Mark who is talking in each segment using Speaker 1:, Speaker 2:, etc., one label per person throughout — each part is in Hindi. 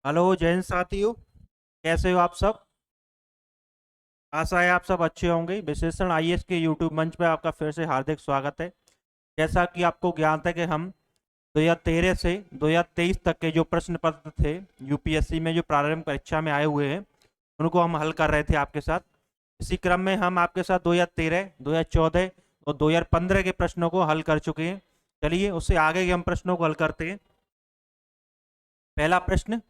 Speaker 1: हेलो जैन साथियों, कैसे हो आप सब। आशा है आप सब अच्छे होंगे। विशेषण आईएएस के यूट्यूब मंच पर आपका फिर से हार्दिक स्वागत है। जैसा कि आपको ज्ञात है कि हम 2013 से 2023 तक के जो प्रश्न पत्र थे यूपीएससी में जो प्रारंभिक परीक्षा में आए हुए हैं उनको हम हल कर रहे थे आपके साथ। इसी क्रम में हम आपके साथ 2013, 2014 और 2015 के प्रश्नों को हल कर चुके हैं। चलिए उससे आगे के हम प्रश्नों को हल करते हैं। पहला प्रश्न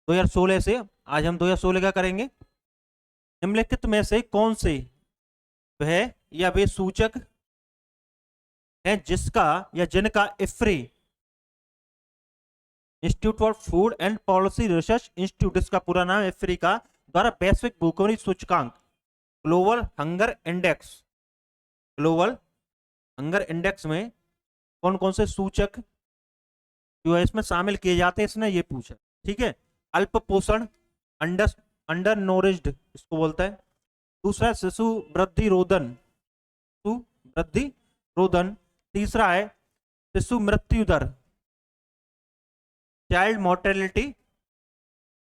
Speaker 1: 2016 से। आज हम 2016 का करेंगे। निम्नलिखित में से कौन से वह या वे सूचक हैं जिसका या जिनका IFPRI institute for food and policy research institute, इसका पूरा नाम इफ्री का, द्वारा वैश्विक भूखमरी सूचकांक global hunger index, global hunger index में कौन कौन से सूचक जो है इसमें शामिल किए जाते हैं, इसने ये पूछा। ठीक है। अल्प पोषण, अंडर अंडर नोरिज्ड इसको बोलता है। दूसरा शिशु वृद्धि रोधन, शिशु वृद्धि रोधन। तीसरा है शिशु मृत्यु दर, चाइल्ड मोर्टेलिटी।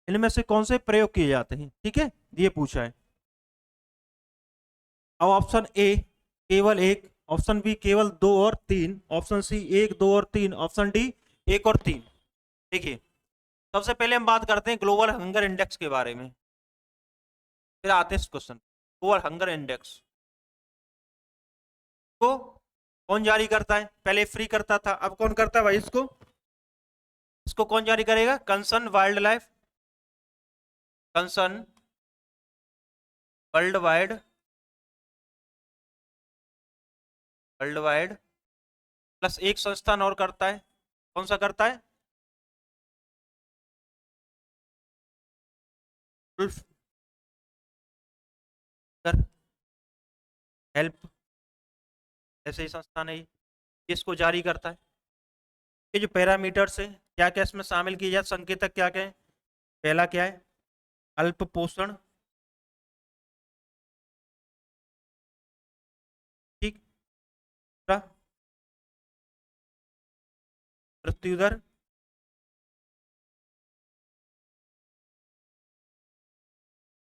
Speaker 1: इनमें से कौन से प्रयोग किए जाते हैं, ठीक है, ये पूछा है। अब ऑप्शन ए केवल एक, ऑप्शन बी केवल दो और तीन, ऑप्शन सी एक, दो और तीन, ऑप्शन डी एक और तीन। देखिए, सबसे पहले हम बात करते हैं ग्लोबल हंगर इंडेक्स के बारे में, फिर आते हैं इस क्वेश्चन। ग्लोबल हंगर इंडेक्स को कौन जारी करता है? पहले फ्री करता था, अब कौन करता है भाई इसको? इसको कौन जारी करेगा? Concern wild life, concern world wide, world wide plus एक संस्थान और करता है। कौन सा करता है? हेल्प, ऐसे ही संस्थान है ये, इसको जारी करता है। ये जो पैरामीटर्स है क्या क्या इसमें शामिल किए जाए, संकेतक क्या क्या है? पहला क्या है? अल्प पोषण, ठीक। मृत्यु दर,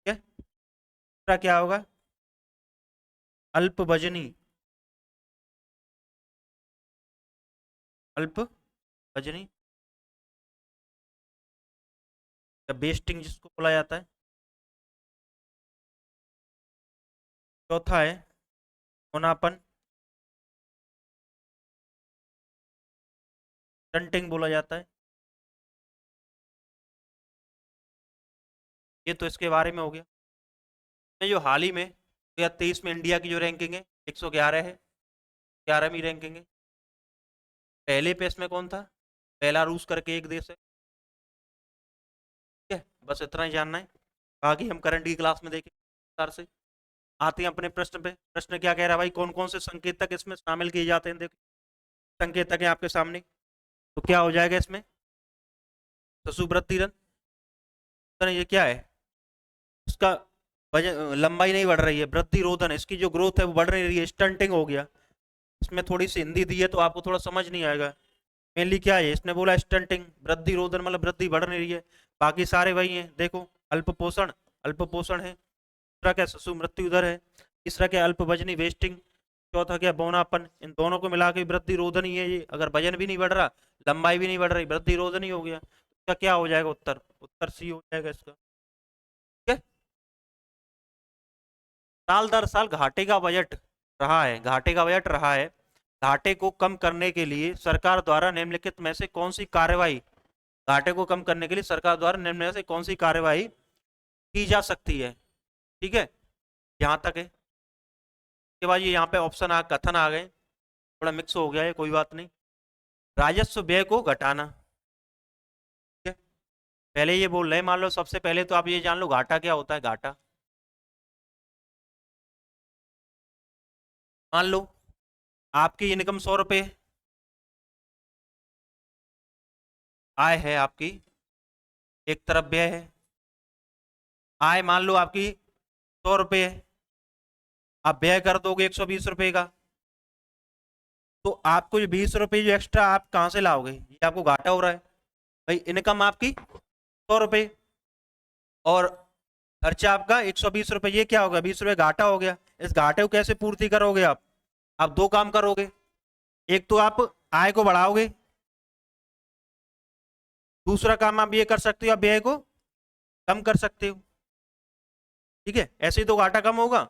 Speaker 1: ठीक है। दूसरा क्या होगा? अल्प वजनी, अल्प वजनी या बेस्टिंग जिसको बोला जाता है। चौथा है मोनापन, स्टंटिंग बोला जाता है। ये तो इसके बारे में हो गया। ये जो हाल ही में 2023 में इंडिया की जो रैंकिंग है 111 है, 11वीं रैंकिंग है। पहले पे इसमें कौन था? बेलारूस करके एक देश है, ठीक है। बस इतना ही जानना है, बाकी हम करंट की क्लास में देखें विस्तार से। आते हैं अपने प्रश्न पे। प्रश्न क्या कह रहा है भाई? कौन कौन से संकेतक इसमें शामिल किए जाते हैं? देखो, संकेतक है आपके सामने। तो क्या हो जाएगा इसमें? शिशु वृद्धि दर, ये क्या है? इसका वजन, लंबाई नहीं बढ़ रही है। वृद्धि रोधन, इसकी जो ग्रोथ है वो बढ़ नहीं रही है, स्टंटिंग हो गया। इसमें थोड़ी सी हिंदी दी है तो आपको थोड़ा समझ नहीं आएगा। मेनली क्या है, इसने बोला स्टंटिंग, वृद्धि रोधन मतलब वृद्धि बढ़ नहीं रही है। बाकी सारे वही हैं, देखो। अल्प पोषण, अल्प पोषण है। दूसरा क्या? शिशु मृत्यु दर है। तीसरा क्या? अल्प वजनी वेस्टिंग। चौथा क्या? बौनापन। इन दोनों को मिला के वृद्धि रोधन ही है ये। अगर वजन भी नहीं बढ़ रहा, लंबाई भी नहीं बढ़ रही, वृद्धि रोधन ही हो गया। इसका क्या हो जाएगा उत्तर? उत्तर सी हो जाएगा इसका, ठीक है। साल दर साल घाटे का बजट रहा है, घाटे का बजट रहा है। घाटे को कम करने के लिए सरकार द्वारा निम्नलिखित में से कौन सी कार्रवाई, घाटे को कम करने के लिए सरकार द्वारा निम्न में से कौन सी कार्रवाई की जा सकती है, ठीक है। यहाँ तक है। उसके बाद ये यहाँ पे ऑप्शन कथन आ गए, थोड़ा मिक्स हो गया है, कोई बात नहीं। राजस्व व्यय को घटाना, ठीक है। पहले ये बोल रहे हैं, मान लो सबसे पहले तो आप ये जान लो घाटा क्या होता है। घाटा, मान लो आपकी इनकम 100 रुपये आय है, आपकी एक तरफ व्यय है। आय मान लो आपकी 100 रुपये है, आप व्यय कर दोगे 120 रुपये का, तो आपको ये 20 रुपये जो एक्स्ट्रा आप कहाँ से लाओगे? ये आपको घाटा हो रहा है भाई। इनकम आपकी 100 रुपये, और खर्चा आपका 120 रुपये। ये क्या हो गया? 20 रुपये घाटा हो गया। इस घाटे को कैसे पूर्ति करोगे आप दो काम करोगे। एक तो आप आय को बढ़ाओगे, दूसरा काम आप ये कर सकते हो, आप व्यय को कम कर सकते हो। ठीक है, ऐसे ही तो घाटा कम होगा।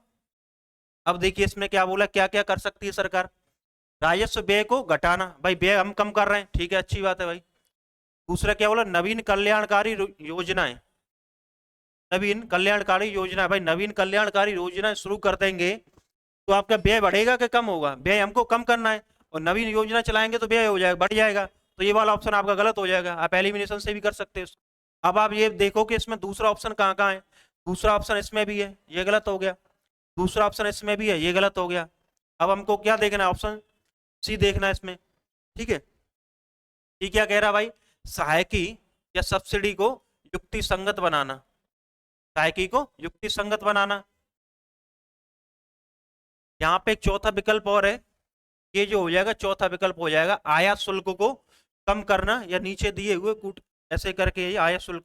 Speaker 1: अब देखिए इसमें क्या बोला, क्या क्या कर सकती है सरकार। राजस्व व्यय को घटाना, भाई व्यय हम कम कर रहे हैं, ठीक है, अच्छी बात है भाई। दूसरा क्या बोला, नवीन कल्याणकारी योजनाएं, नवीन कल्याणकारी योजना। भाई नवीन कल्याणकारी योजना शुरू कर देंगे तो आपका व्यय बढ़ेगा कि कम होगा? व्यय हमको कम करना है, और नवीन योजना चलाएंगे तो व्यय हो जाएगा, बढ़ जाएगा। तो ये वाला ऑप्शन आपका गलत हो जाएगा, आप एलिमिनेशन से भी कर सकते हो। अब आप ये देखो कि इसमें दूसरा ऑप्शन कहाँ कहाँ है। दूसरा ऑप्शन इसमें भी है, ये गलत हो गया। दूसरा ऑप्शन इसमें भी है, ये गलत हो गया। अब हमको क्या देखना है? ऑप्शन सी देखना है इसमें। ठीक है, ये क्या कह रहा भाई, सहायकी या सब्सिडी को युक्ति संगत बनाना, सहायकी को युक्ति संगत बनाना। यहाँ पे एक चौथा विकल्प और है, ये जो हो जाएगा चौथा विकल्प हो जाएगा, आयात शुल्क को कम करना, या नीचे दिए हुए कूट ऐसे करके ये आयात शुल्क।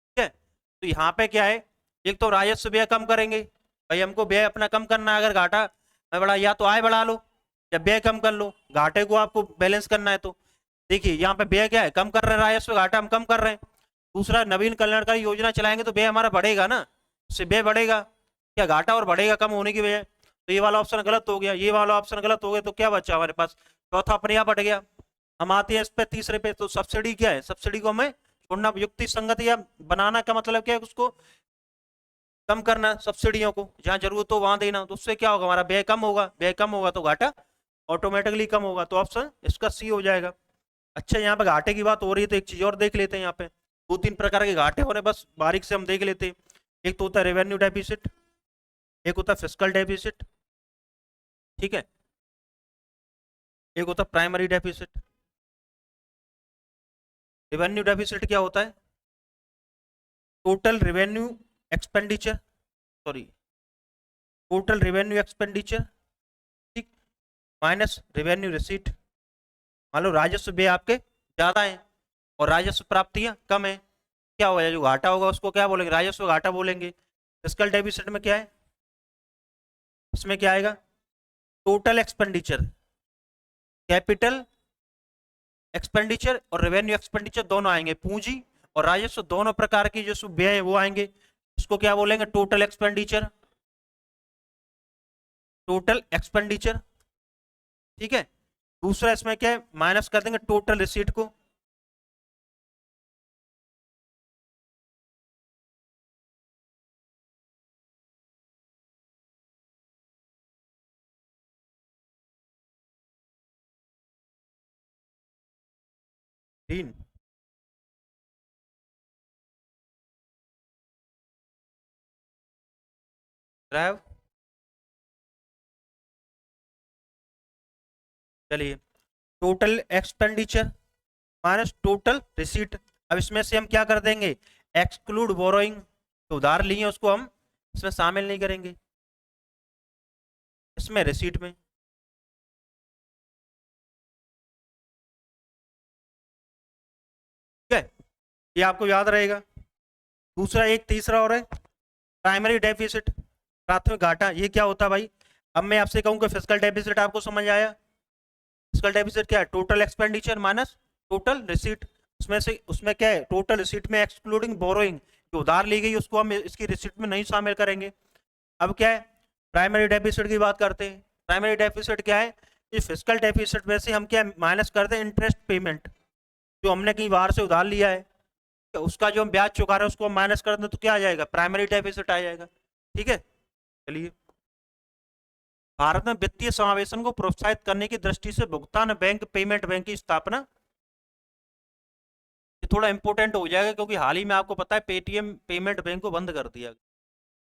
Speaker 1: ठीक है, तो यहाँ पे क्या है, एक तो राजस्व व्यय कम करेंगे, भाई हमको व्यय अपना कम करना है। अगर घाटा में बढ़ा, या तो आय बढ़ा लो या व्यय कम कर लो, घाटे को आपको बैलेंस करना है। तो देखिए यहाँ पे व्यय क्या है, कम कर रहे हैं, राजस्व घाटा हम कम कर रहे हैं। दूसरा, नवीन कल्याणकारी योजना चलाएंगे तो व्यय हमारा बढ़ेगा ना, उससे व्यय बढ़ेगा, क्या घाटा और बढ़ेगा कम होने की वजह। तो ये वाला ऑप्शन गलत हो गया, ये वाला ऑप्शन गलत हो गया। तो क्या बचा हमारे पास? चौथा अपने आप हट गया। हम आते हैं इस पे तीसरे पे। तो सब्सिडी क्या है, सब्सिडी को हमें छोड़ना, युक्ति संगत या बनाना का मतलब क्या है, उसको कम करना, सब्सिडियों को जहां जरूरत हो वहां देना। तो उससे क्या होगा, हमारा व्यय कम होगा, व्यय कम होगा तो घाटा ऑटोमेटिकली कम होगा। तो ऑप्शन इसका सी हो जाएगा। अच्छा, यहाँ पे घाटे की बात हो रही है तो एक चीज और देख लेते हैं। यहाँ पे दो तीन प्रकार के घाटे हो रहे हैं, बस बारीक से हम देख लेते हैं। एक तो होता है रेवेन्यू डेफिसिट, एक होता है फिस्कल डेफिसिट, ठीक है, एक होता है प्राइमरी डेफिसिट। रेवेन्यू डेफिसिट क्या होता है? Total revenue expenditure, sorry, total revenue expenditure, ठीक, माइनस रेवेन्यू रिसीट। मान लो राजस्व व्यय आपके ज्यादा है और राजस्व प्राप्तियां कम है, क्या होगा, जो घाटा होगा उसको क्या बोलेंगे, राजस्व घाटा बोलेंगे। फिस्कल डेफिसिट में क्या है, इसमें क्या आएगा, टोटल एक्सपेंडिचर, कैपिटल एक्सपेंडिचर और रेवेन्यू एक्सपेंडिचर दोनों आएंगे, पूंजी और राजस्व दोनों प्रकार की जो व्यय है वो आएंगे। इसको क्या बोलेंगे, टोटल एक्सपेंडिचर, टोटल एक्सपेंडिचर, ठीक है। दूसरा इसमें क्या है, माइनस कर देंगे टोटल रिसीट को, तीन। ड्राइव, चलिए, total expenditure minus total receipt. अब इसमें से हम क्या कर देंगे, एक्सक्लूड बोरोइंग, तो उधार लिए उसको हम इसमें शामिल नहीं करेंगे, इसमें रिसीट में। ठीक है, ये आपको याद रहेगा। दूसरा एक तीसरा और है, प्राइमरी डेफिसिट, प्राथमिक घाटा। ये क्या होता है भाई, अब मैं आपसे कहूँ कि फिस्कल डेफिसिट आपको समझ आया। फिस्कल डेफिसिट क्या है, total expenditure minus total receipt. उसमें से उसमें क्या है, टोटल रिसीट में एक्सक्लूडिंग बोरोइंग, जो उधार ली गई उसको हम इसकी रिसीट में नहीं शामिल करेंगे। अब क्या है, प्राइमरी डेफिसिट की बात करते हैं। प्राइमरी डेफिसिट क्या है, ये फिस्कल डेफिसिट में से हम क्या माइनस करते हैं, इंटरेस्ट पेमेंट, जो हमने कहीं बाहर से उधार लिया है, तो उसका जो हम ब्याज चुका रहे हैं उसको माइनस कर दें तो क्या आ जाएगा, प्राइमरी डेफिसिट आ जाएगा। ठीक है, चलिए, भारत में वित्तीय समावेशन को प्रोत्साहित करने की दृष्टि से भुगतान बैंक, पेमेंट बैंक की स्थापना। ये थोड़ा इंपॉर्टेंट हो जाएगा क्योंकि हाल ही में आपको पता है पेटीएम पेमेंट बैंक को बंद कर दिया।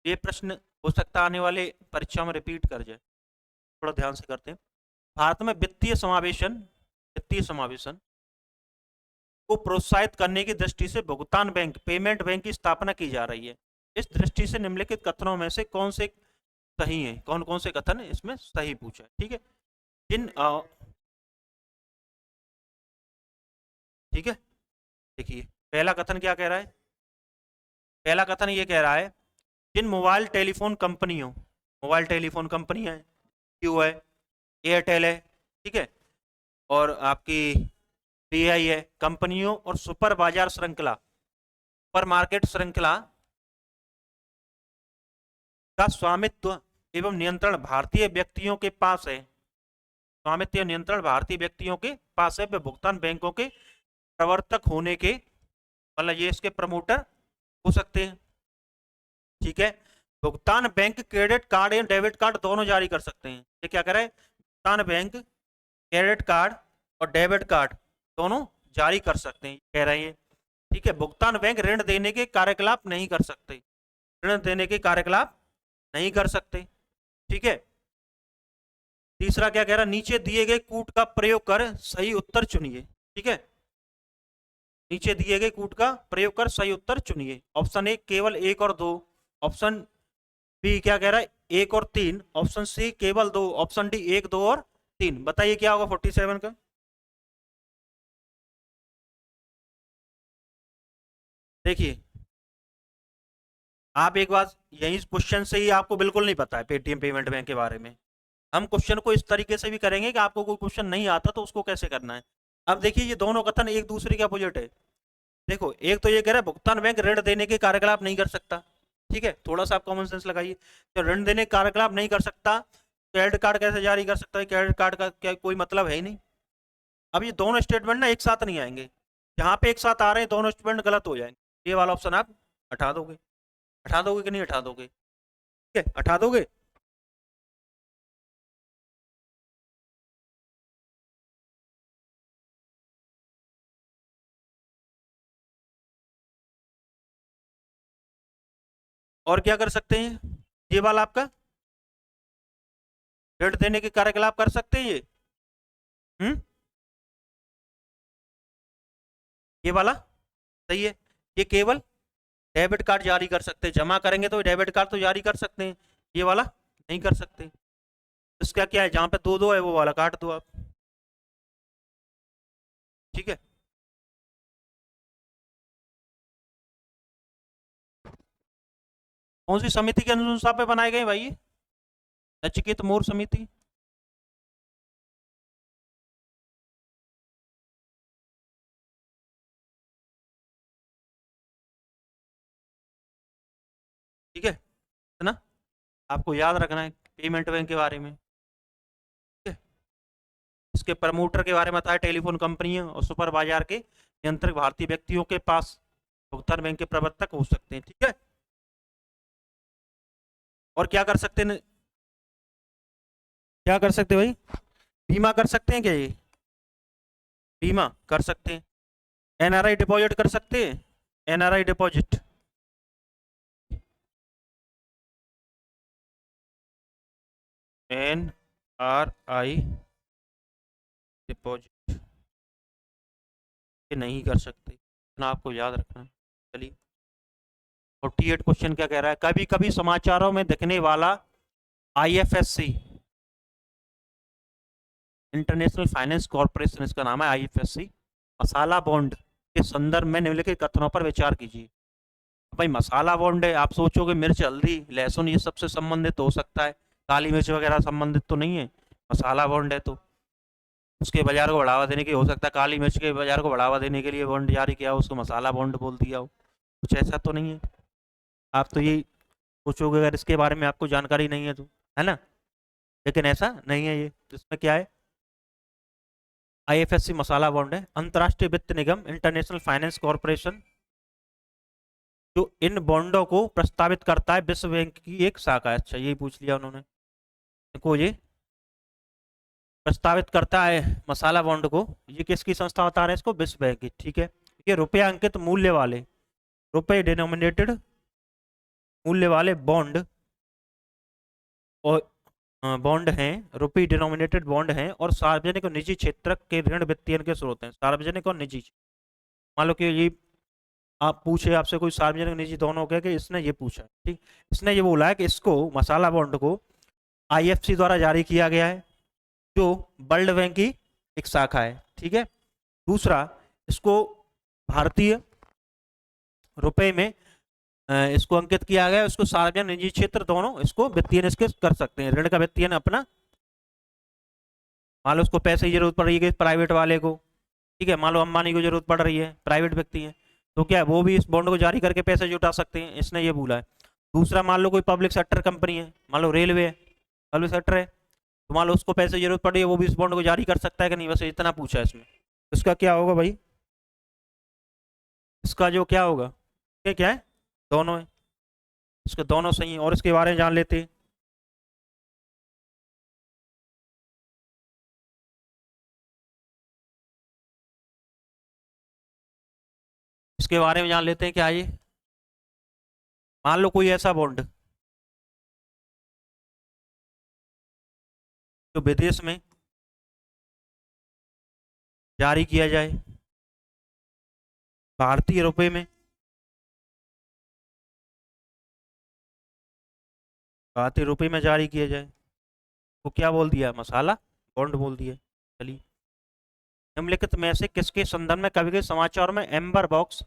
Speaker 1: ये प्रश्न हो सकता है आने वाले परीक्षा में रिपीट कर जाए, थोड़ा ध्यान से करते हैं। भारत में वित्तीय समावेशन को प्रोत्साहित करने की दृष्टि से भुगतान बैंक, पेमेंट बैंक की स्थापना की जा रही है। इस दृष्टि से निम्नलिखित कथनों में से कौन से सही है, कौन कौन से कथन इसमें सही पूछा है। ठीक है, जिन ठीक है, देखिए पहला कथन क्या कह रहा है, पहला कथन ये कह रहा है जिन मोबाइल टेलीफोन कंपनियों, मोबाइल टेलीफोन कंपनी है, जियो है, एयरटेल है, ठीक है, और आपकी पीआई है, कंपनियों और सुपर बाजार श्रृंखला, सुपर मार्केट श्रृंखला का स्वामित्व एवं नियंत्रण भारतीय व्यक्तियों के पास है, स्वामित्व नियंत्रण भारतीय व्यक्तियों के पास है, वे भुगतान बैंकों के प्रवर्तक होने के, मतलब ये इसके प्रमोटर हो सकते हैं, ठीक है। भुगतान बैंक क्रेडिट कार्ड या डेबिट कार्ड दोनों जारी कर सकते हैं। ये क्या करे, भुगतान बैंक क्रेडिट कार्ड और डेबिट कार्ड दोनों जारी कर सकते हैं कह रहे हैं, ठीक है। भुगतान बैंक ऋण देने के कार्यकलाप नहीं कर सकते, ऋण देने के कार्यकलाप नहीं कर सकते, ठीक है। तीसरा क्या कह रहा है, नीचे दिए गए कूट का प्रयोग कर सही उत्तर चुनिए, ठीक है। नीचे दिए गए कूट का प्रयोग कर सही उत्तर चुनिए। ऑप्शन ए केवल 1 और 2, ऑप्शन बी क्या कह रहा है 1 और 3, ऑप्शन सी केवल 2, ऑप्शन डी 1, 2 और 3। बताइए क्या होगा 47 का। देखिए आप एक बात, यही क्वेश्चन से ही आपको बिल्कुल नहीं पता है पेटीएम पेमेंट बैंक के बारे में। हम क्वेश्चन को इस तरीके से भी करेंगे कि आपको कोई क्वेश्चन नहीं आता तो उसको कैसे करना है। अब देखिए ये दोनों कथन एक दूसरे के अपोजिट है। देखो एक तो ये कह रहा है भुगतान बैंक ऋण देने के कार्यकलाप नहीं कर सकता, ठीक है, थोड़ा सा आप कॉमन सेंस लगाइए। तो ऋण देने के कार्यकलाप नहीं कर सकता, क्रेडिट कार्ड कैसे जारी कर सकता है, क्रेडिट कार्ड का क्या कोई मतलब है ही नहीं। अब ये दोनों स्टेटमेंट ना एक साथ नहीं आएंगे, जहां पे एक साथ आ रहे हैं दोनों स्टेटमेंट गलत हो जाएंगे। ये वाला ऑप्शन आप हटा दोगे, हटा दोगे कि नहीं हटा दोगे, ठीक है हटा दोगे। और क्या कर सकते हैं, ये वाला आपका ऋण देने के कार्यकलाप कर सकते हैं ये, हम्म, ये वाला सही है। ये केवल डेबिट कार्ड जारी कर सकते हैं, जमा करेंगे तो डेबिट कार्ड तो जारी कर सकते हैं, ये वाला नहीं कर सकते। इसका क्या है, जहां पे दो दो है वो वाला काट दो आप, ठीक है। कौन सी समिति के अनुसार पे बनाए गए भाई ये, नचिकेत मोर समिति, ठीक है ना, आपको याद रखना है पेमेंट बैंक के बारे में, ठीक है। इसके प्रमोटर के बारे में बताया, टेलीफोन कंपनियां और सुपर बाजार के नियंत्रक भारतीय व्यक्तियों के पास भुगतान बैंक के प्रवर्तक हो सकते हैं, ठीक है। और क्या कर सकते हैं, क्या कर सकते हैं भाई, बीमा कर सकते हैं क्या ये, बीमा कर सकते हैं, एनआरआई डिपॉजिट कर सकते हैं, एनआरआई डिपॉजिट, एनआरआई डिपॉजिट ये नहीं कर सकते, इतना आपको याद रखना है। चलिए 48 क्वेश्चन क्या कह रहा है, कभी कभी समाचारों में दिखने वाला आईएफएससी, इंटरनेशनल फाइनेंस कॉर्पोरेशन इसका नाम है आईएफएससी, मसाला बॉन्ड के संदर्भ में निम्नलिखित कथनों पर विचार कीजिए। भाई मसाला बॉन्ड है, आप सोचोगे मिर्च हल्दी लहसुन ये सबसे संबंधित हो सकता है, काली मिर्च वगैरह संबंधित तो नहीं है। मसाला बॉन्ड है तो उसके बाजार को बढ़ावा देने के, हो सकता है काली मिर्च के बाजार को बढ़ावा देने के लिए बॉन्ड जारी किया हो, उसको मसाला बॉन्ड बोल दिया हो, कुछ ऐसा तो नहीं है। आप तो ये सोचोगे अगर इसके बारे में आपको जानकारी नहीं है तो, है ना, लेकिन ऐसा नहीं है। ये इसमें क्या है, आईएफएससी मसाला बॉन्ड है, अंतर्राष्ट्रीय वित्त निगम इंटरनेशनल फाइनेंस कॉर्पोरेशन जो इन बॉन्डों को प्रस्तावित करता है, विश्व बैंक की एक शाखा है। अच्छा यही पूछ लिया उन्होंने, देखो ये प्रस्तावित करता है मसाला बॉन्ड को, ये किसकी संस्था बता रहे हैं इसको, विश्व बैंक की, ठीक है। ये रुपये अंकित मूल्य वाले, रुपये डिनोमिनेटेड मूल्य वाले बॉन्ड और बॉन्ड हैं, रुपये डिनोमिनेटेड बॉन्ड हैं और सार्वजनिक और निजी क्षेत्र के ऋण वित्तीय के स्रोत हैं, सार्वजनिक और निजी। मान लो कि ये आप पूछे, आपसे कोई सार्वजनिक निजी दोनों के, कि इसने ये पूछा, ठीक, इसने ये बोला है कि इसको मसाला बॉन्ड को आईएफसी द्वारा जारी किया गया है जो वर्ल्ड बैंक की एक शाखा है, ठीक है। दूसरा, इसको भारतीय रुपए में इसको अंकित किया गया है। इसको सार्वजनिक निजी क्षेत्र दोनों इसको वित्तीय निष्क्रिय कर सकते हैं। ऋण का वित्तीय अपना, मान लो उसको पैसे की जरूरत पड़ रही है प्राइवेट वाले को, ठीक है, मान लो अंबानी को जरूरत पड़ रही है, प्राइवेट व्यक्ति है, तो क्या है वो भी इस बॉन्ड को जारी करके पैसे जुटा सकते हैं, इसने ये बोला है। दूसरा, मान लो कोई पब्लिक सेक्टर कंपनी है, मान लो रेलवे है, पब्लिक सेक्टर है, तो मान लो उसको पैसे की जरूरत पड़ रही है, वो भी इस बॉन्ड को जारी कर सकता है कि नहीं, बस इतना पूछा है इसमें। इसका क्या होगा भाई, इसका जो क्या होगा, ये क्या है, दोनों है, इसके दोनों सही है। और इसके बारे में जान लेते हैं। इसके बारे में जान लेते हैं क्या ये। मान लो कोई ऐसा बॉन्ड जो विदेश में जारी किया जाए, भारतीय रुपए में, भारतीय रुपए में जारी किया जाए, वो क्या बोल दिया, मसाला बॉन्ड बोल दिया। चलिए, निम्नलिखित में से किसके संदर्भ में कभी कभी समाचार में एम्बर बॉक्स,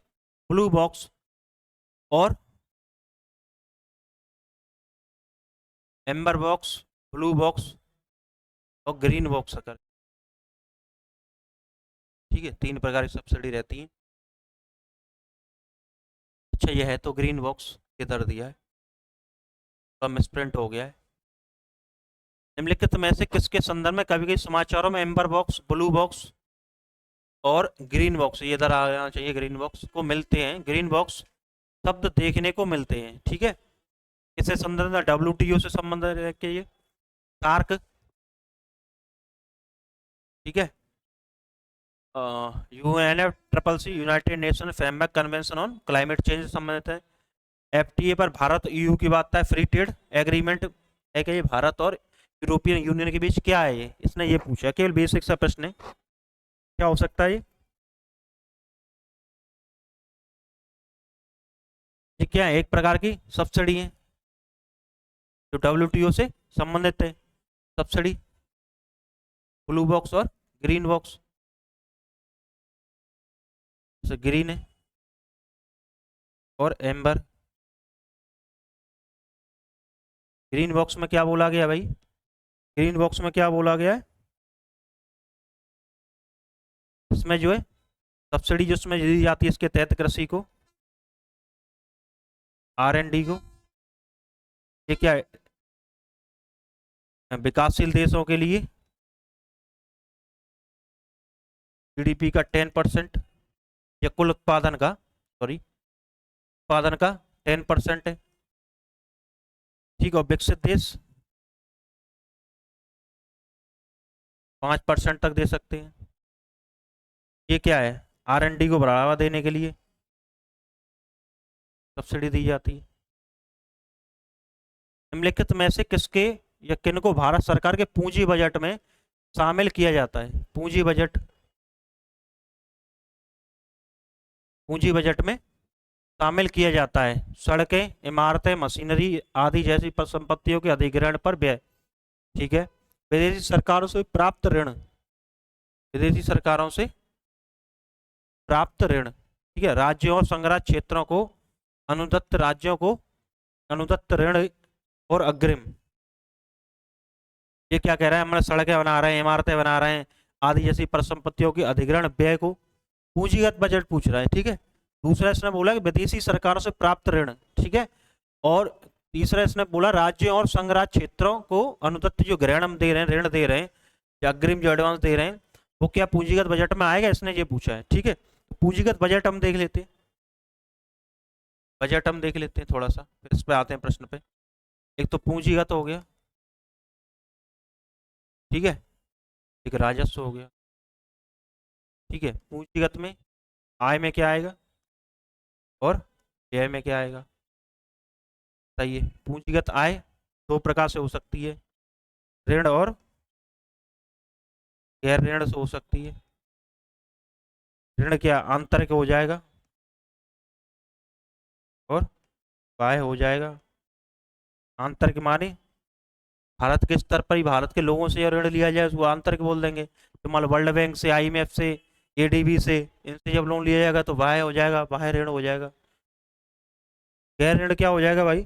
Speaker 1: ब्लू बॉक्स और एम्बर बॉक्स, ब्लू बॉक्स और ग्रीन बॉक्स अगर, ठीक है, 3 प्रकार की सब्सिडी रहती है। अच्छा, यह है तो ग्रीन बॉक्स किधर दिया है, तो मिसप्रिंट हो गया है। निम्नलिखित में से किसके संदर्भ में कभी कभी समाचारों में एम्बर बॉक्स, ब्लू बॉक्स और ग्रीन बॉक्स, ये इधर आना चाहिए, ग्रीन बॉक्स को मिलते हैं, ग्रीन बॉक्स शब्द देखने को मिलते हैं, ठीक है। किससे संदर्भ में, WTO से संबंध रखे, ये सार्क, ठीक है, UNFCCC, United nation framework convention on climate change से संबंधित है। FTA पर भारत EU की बात है, फ्री ट्रेड एग्रीमेंट है कि ये भारत और यूरोपियन यूनियन के बीच क्या है, ये इसने ये पूछा, केवल बेसिक सा प्रश्न है, क्या हो सकता है ये क्या है, एक प्रकार की सब्सिडी है जो WTO से संबंधित है, सब्सिडी, ब्लू बॉक्स और ग्रीन बॉक्स, जैसे ग्रीन है और एम्बर। ग्रीन बॉक्स में क्या बोला गया भाई, ग्रीन बॉक्स में क्या बोला गया है, इसमें जो है सब्सिडी जो इसमें दी जाती है, इसके तहत कृषि को, R&D को, ये क्या है, विकासशील देशों के लिए GDP का 10% या कुल उत्पादन का, सॉरी, उत्पादन का 10% है, ठीक है, और विकसित देश 5% तक दे सकते हैं। ये क्या है, R&D को बढ़ावा देने के लिए सब्सिडी दी जाती है। निम्नलिखित में से किसके या किन को भारत सरकार के पूंजी बजट में शामिल किया जाता है, पूंजी बजट, पूंजी बजट में शामिल किया जाता है, सड़कें, इमारतें, मशीनरी आदि जैसी संपत्तियों के अधिग्रहण पर व्यय, ठीक है। विदेशी सरकारों से प्राप्त ऋण, विदेशी सरकारों से प्राप्त ऋण, ठीक है, राज्यों और संघराज्य क्षेत्रों को अनुदत्त, राज्यों को अनुदत्त ऋण और अग्रिम, ये क्या कह रहा है, हमारे सड़कें बना रहे हैं, इमारतें बना रहे हैं आदि जैसी परिसंपत्तियों के अधिग्रहण व्यय को पूंजीगत बजट पूछ रहा है, ठीक है। दूसरा इसने बोला कि विदेशी सरकारों से प्राप्त ऋण, ठीक है, और तीसरा इसने बोला राज्यों और संघराज्य क्षेत्रों को अनुदत्त जो ग्रहण हम दे रहे हैं, ऋण दे रहे हैं या अग्रिम जो एडवांस दे रहे हैं, वो क्या पूंजीगत बजट में आएगा, इसने ये पूछा है, ठीक है। पूंजीगत बजट हम देख लेते हैं, बजट हम देख लेते हैं थोड़ा सा, फिर इस पे आते हैं प्रश्न पे। एक तो पूंजीगत हो गया, ठीक है, एक राजस्व हो गया, ठीक है। पूंजीगत में आय में क्या आएगा और व्यय में क्या आएगा, सही है। पूंजीगत आय 2 प्रकार से हो सकती है, ऋण और गैर ऋण से हो सकती है। ऋण क्या आंतरिक हो जाएगा और बाह्य हो जाएगा। आंतरिक माने भारत के स्तर पर ही भारत के लोगों से ऋण लिया जाए उसको आंतरिक बोल देंगे, तो मान लो वर्ल्ड बैंक से, IMF से, एडीबी से, इनसे जब लोन लिया जाएगा तो बाह्य हो जाएगा, बाह्य ऋण हो जाएगा। गैर ऋण क्या हो जाएगा भाई?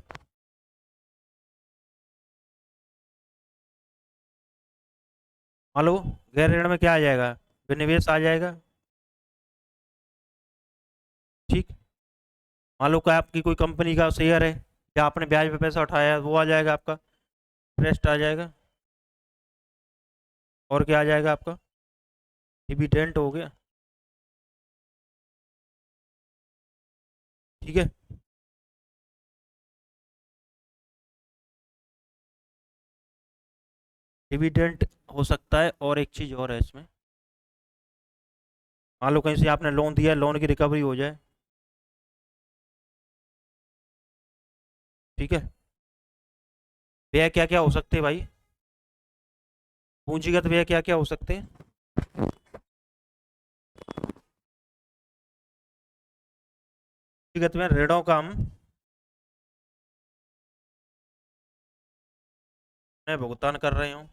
Speaker 1: मान लो गैर ऋण में क्या आ जाएगा? विनिवेश आ जाएगा। ठीक। मान लो कि आपकी कोई कंपनी का शेयर है या आपने ब्याज पे पैसा उठाया है, वो आ जाएगा आपका। इंटरेस्ट आ जाएगा। और क्या आ जाएगा आपका? डिविडेंट हो गया। ठीक है। डिविडेंट हो सकता है, और एक चीज और है इसमें। मान लो कहीं से आपने लोन दिया, लोन की रिकवरी हो जाए। ठीक है। व्यय क्या क्या हो सकते हैं भाई? पूंजीगत व्यय क्या क्या हो सकते हैं? पूंजीगत में ऋणों का हम मैं भुगतान कर रहे हूँ।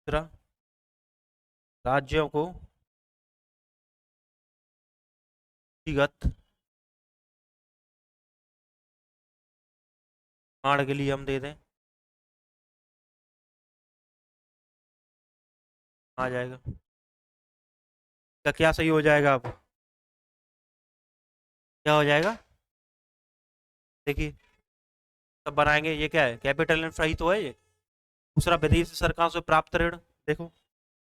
Speaker 1: दूसरा, राज्यों को पूंजीगत निर्माण के लिए हम दे दें, आ जाएगा। क्या क्या सही हो जाएगा अब? क्या हो जाएगा? देखिए, सब बनाएंगे। ये क्या है? कैपिटल इनफ्रा ही तो है ये। दूसरा, विदेशी सरकारों से प्राप्त ऋण। देखो,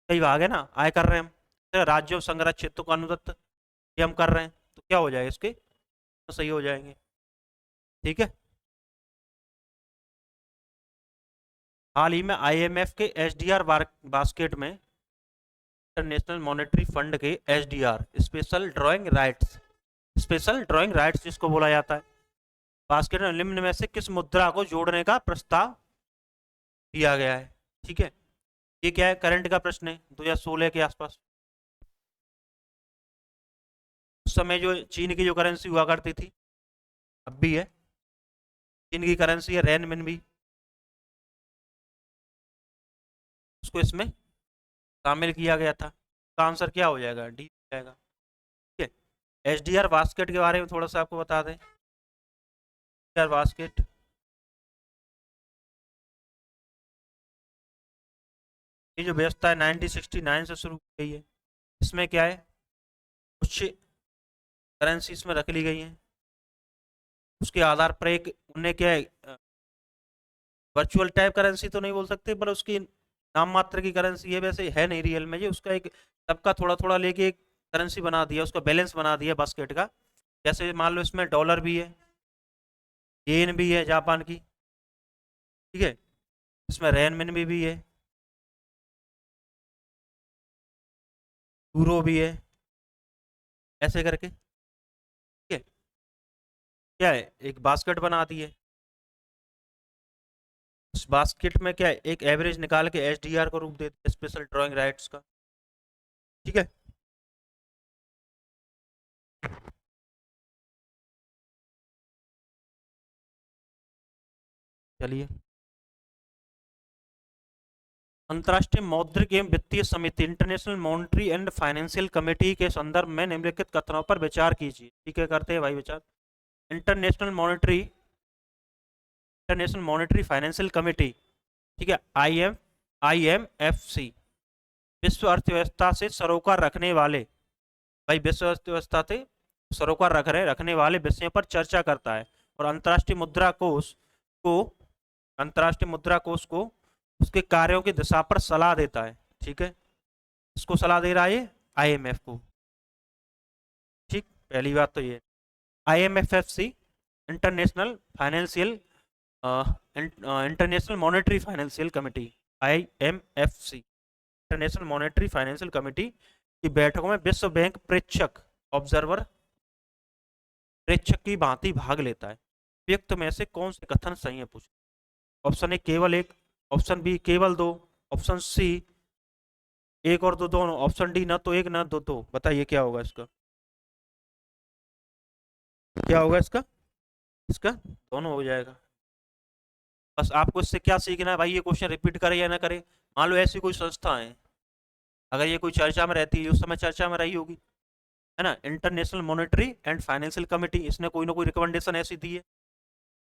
Speaker 1: कई भाग है ना, आय कर रहे हैं हम। तो राज्यों संग्रह क्षेत्रों का अनुदत्त, ये हम कर रहे हैं, तो क्या हो जाएगा इसके? तो सही हो जाएंगे। ठीक है। हाल ही में आईएमएफ के एसडीआर बास्केट में, इंटरनेशनल मॉनेटरी फंड के SDR, special drawing rights, special drawing rights जिसको बोला जाता है, बास्केट में निम्न में से किस मुद्रा को जोड़ने का प्रस्ताव दिया गया है? ठीक है। ये क्या है? करंट का प्रश्न है, 2016 के आसपास। उस समय जो चीन की जो करेंसी हुआ करती थी, अब भी है, चीन की करेंसी है रेनमिनबी, उसको इसमें शामिल किया गया था। इसका आंसर क्या हो जाएगा? डी हो जाएगा। ठीक है। एसडीआर बास्केट के बारे में थोड़ा सा आपको बता दें। एसडीआर बास्केट ये जो व्यवस्था है 1969 से शुरू की गई है। इसमें क्या है? कुछ करेंसी इसमें रख ली गई हैं, उसके आधार पर एक उन्हें क्या है, वर्चुअल टाइप करेंसी तो नहीं बोल सकते, पर उसकी नाम मात्र की करेंसी है, वैसे है नहीं रियल में। ये उसका एक सबका थोड़ा थोड़ा लेके एक करेंसी बना दिया, उसका बैलेंस बना दिया बास्केट का। जैसे मान लो इसमें डॉलर भी है, येन भी है जापान की। ठीक है। इसमें रेनमिन भी है, यूरो भी है, ऐसे करके। ठीक है। क्या है? एक बास्केट बना दी है। उस बास्केट में क्या है, एक एवरेज निकाल के एसडीआर को रूप देते हैं, स्पेशल ड्राइंग राइट्स का। ठीक है। चलिए, अंतर्राष्ट्रीय मौद्रिक एवं वित्तीय समिति, international monetary and financial committee के संदर्भ में निम्नलिखित कथनों पर विचार कीजिए। ठीक है, करते हैं भाई विचार। International monetary international monetary financial committee, ठीक है, आईएमएफसी, विश्व अर्थव्यवस्था से सरोकार रखने वाले, भाई विश्व अर्थव्यवस्था से सरोकार रखने वाले विषयों पर चर्चा करता है, और को अंतर्राष्ट्रीय मुद्रा कोष को उसके कार्यों की दिशा पर सलाह देता है। ठीक है। इसको सलाह दे रहा है ये आईएमएफ को। ठीक, पहली बात तो ये IMFFC, international financial international monetary financial committee, IMFC, international monetary financial committee की बैठकों में विश्व बैंक ऑब्जर्वर प्रेक्षक की भांति भाग लेता है। व्यक्त में से कौन से कथन सही है? पूछ। ऑप्शन ए केवल एक, ऑप्शन बी केवल दो, ऑप्शन सी एक और दो दोनों, ऑप्शन डी ना तो एक ना दो दो। बताइए क्या होगा इसका? क्या होगा इसका? इसका दोनों हो जाएगा। बस आपको इससे क्या सीखना है भाई? ये क्वेश्चन रिपीट करे या ना करे, मान लो ऐसी कोई संस्था है, अगर ये कोई चर्चा में रहती है, उस समय चर्चा में रही होगी, है ना, international monetary and financial committee, इसने कोई ना कोई रिकमेंडेशन ऐसी दी है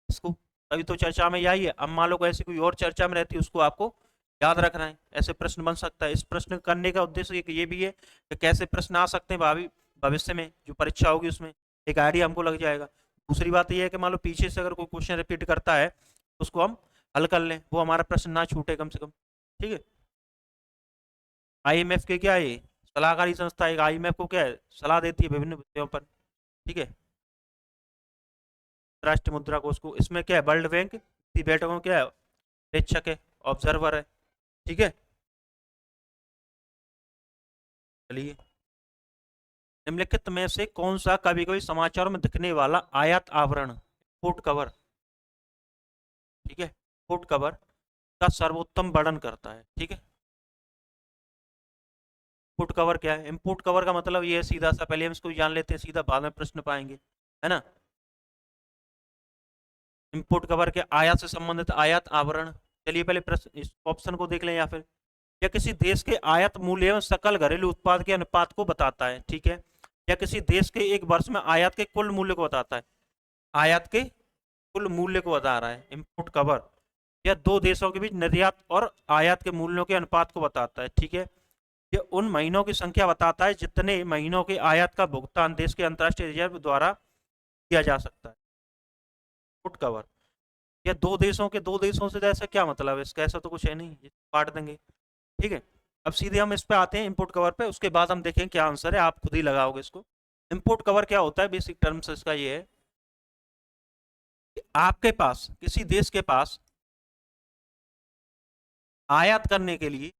Speaker 1: इसको, तभी तो चर्चा में आई है। अब मान लो कोई ऐसी कोई और चर्चा में रहती है, उसको आपको याद रखना है, ऐसे प्रश्न बन सकता है। इस प्रश्न करने का उद्देश्य एक ये भी है कि कैसे प्रश्न आ सकते हैं भावी भविष्य में जो परीक्षा होगी उसमें एक आइडिया हमको लग जाएगा। दूसरी बात यह है कि मान लो पीछे से अगर कोई क्वेश्चन रिपीट करता है तो उसको हम हल कर लें, वो हमारा प्रश्न ना छूटे कम से कम। ठीक है। आईएमएफ के क्या है ये? सलाहकारी संस्था, एक आईएमएफ को क्या है, सलाह देती है विभिन्न विषयों पर। ठीक है। राष्ट्रीय मुद्रा कोष को, इसमें क्या है, वर्ल्ड बैंक की बैठकों में क्या है, प्रेक्षक है, ऑब्जर्वर है। ठीक है। चलिए, निम्नलिखित में से कौन सा कभी कभी समाचारों में दिखने वाला आयात आवरण, फुट कवर, ठीक है, फुट कवर का सर्वोत्तम वर्णन करता है? ठीक है। फुट कवर क्या है? इनपुट कवर का मतलब ये है सीधा सा, पहले हम इसको जान लेते हैं, सीधा बाद में प्रश्न पाएंगे, है ना। इनपुट कवर के आयात से संबंधित आयात आवरण। चलिए पहले प्रश्न इस ऑप्शन को देख लें, या फिर या किसी देश के आयात मूल्य एवं सकल घरेलू उत्पाद के अनुपात को बताता है। ठीक है। या किसी देश के एक वर्ष में आयात के कुल मूल्य को बताता है, आयात के कुल मूल्य को बता रहा है इनपुट कवर। या दो देशों के बीच निर्यात और आयात के मूल्यों के अनुपात को बताता है। ठीक है। ये उन महीनों की संख्या बताता है जितने महीनों के आयात का भुगतान देश के अंतर्राष्ट्रीय रिजर्व द्वारा किया जा सकता है। फुट कवर, या दो देशों से ऐसा क्या मतलब है इसका, ऐसा तो कुछ है नहीं, काट देंगे। ठीक है। अब सीधे हम इस पे आते हैं इनपुट कवर पे, उसके बाद हम देखें क्या आंसर है, आप खुद ही लगाओगे इसको। इनपुट कवर क्या होता है, बेसिक टर्म्स इसका ये है कि आपके पास, किसी देश के पास आयात करने के लिए,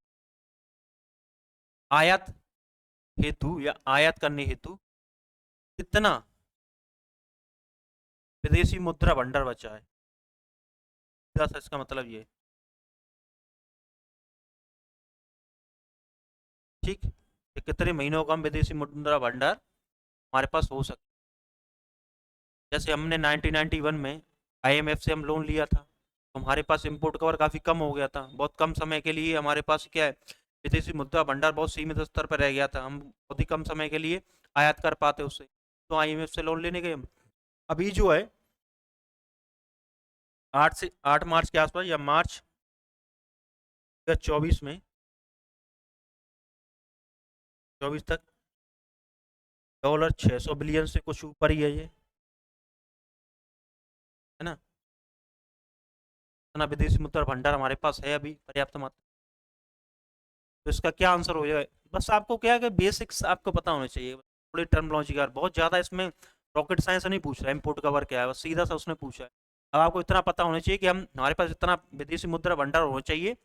Speaker 1: आयात हेतु या आयात करने हेतु कितना विदेशी मुद्रा भंडार बचा है, सीधा सा इसका मतलब ये है। ठीक, कि कितने महीनों का हम विदेशी मुद्रा भंडार हमारे पास हो सकता है। जैसे हमने 1991 में आईएमएफ से हम लोन लिया था, तो हमारे पास इंपोर्ट कवर काफ़ी कम हो गया था, बहुत कम समय के लिए हमारे पास क्या है, विदेशी मुद्रा भंडार बहुत सीमित स्तर पर रह गया था, हम बहुत ही कम समय के लिए आयात कर पाते उससे, तो आईएमएफ से लोन लेने गए हम। अभी जो है 8 मार्च के आसपास या मार्च 2024 में, 24 तक $600 बिलियन से कुछ ऊपर ही है ये, है ना। इतना विदेशी मुद्रा भंडार हमारे पास है अभी पर्याप्त मात्रा। तो इसका क्या आंसर हो जाएगा? बस आपको क्या है कि बेसिक्स आपको पता होने चाहिए, थोड़ी टर्मिनोलॉजी का, बहुत ज़्यादा इसमें रॉकेट साइंस नहीं पूछ रहा है, इम्पोर्ट कवर क्या है, बस सीधा सा उसने पूछा है। अब आपको इतना पता होना चाहिए कि हम, हमारे पास इतना विदेशी मुद्रा भंडार होना चाहिए।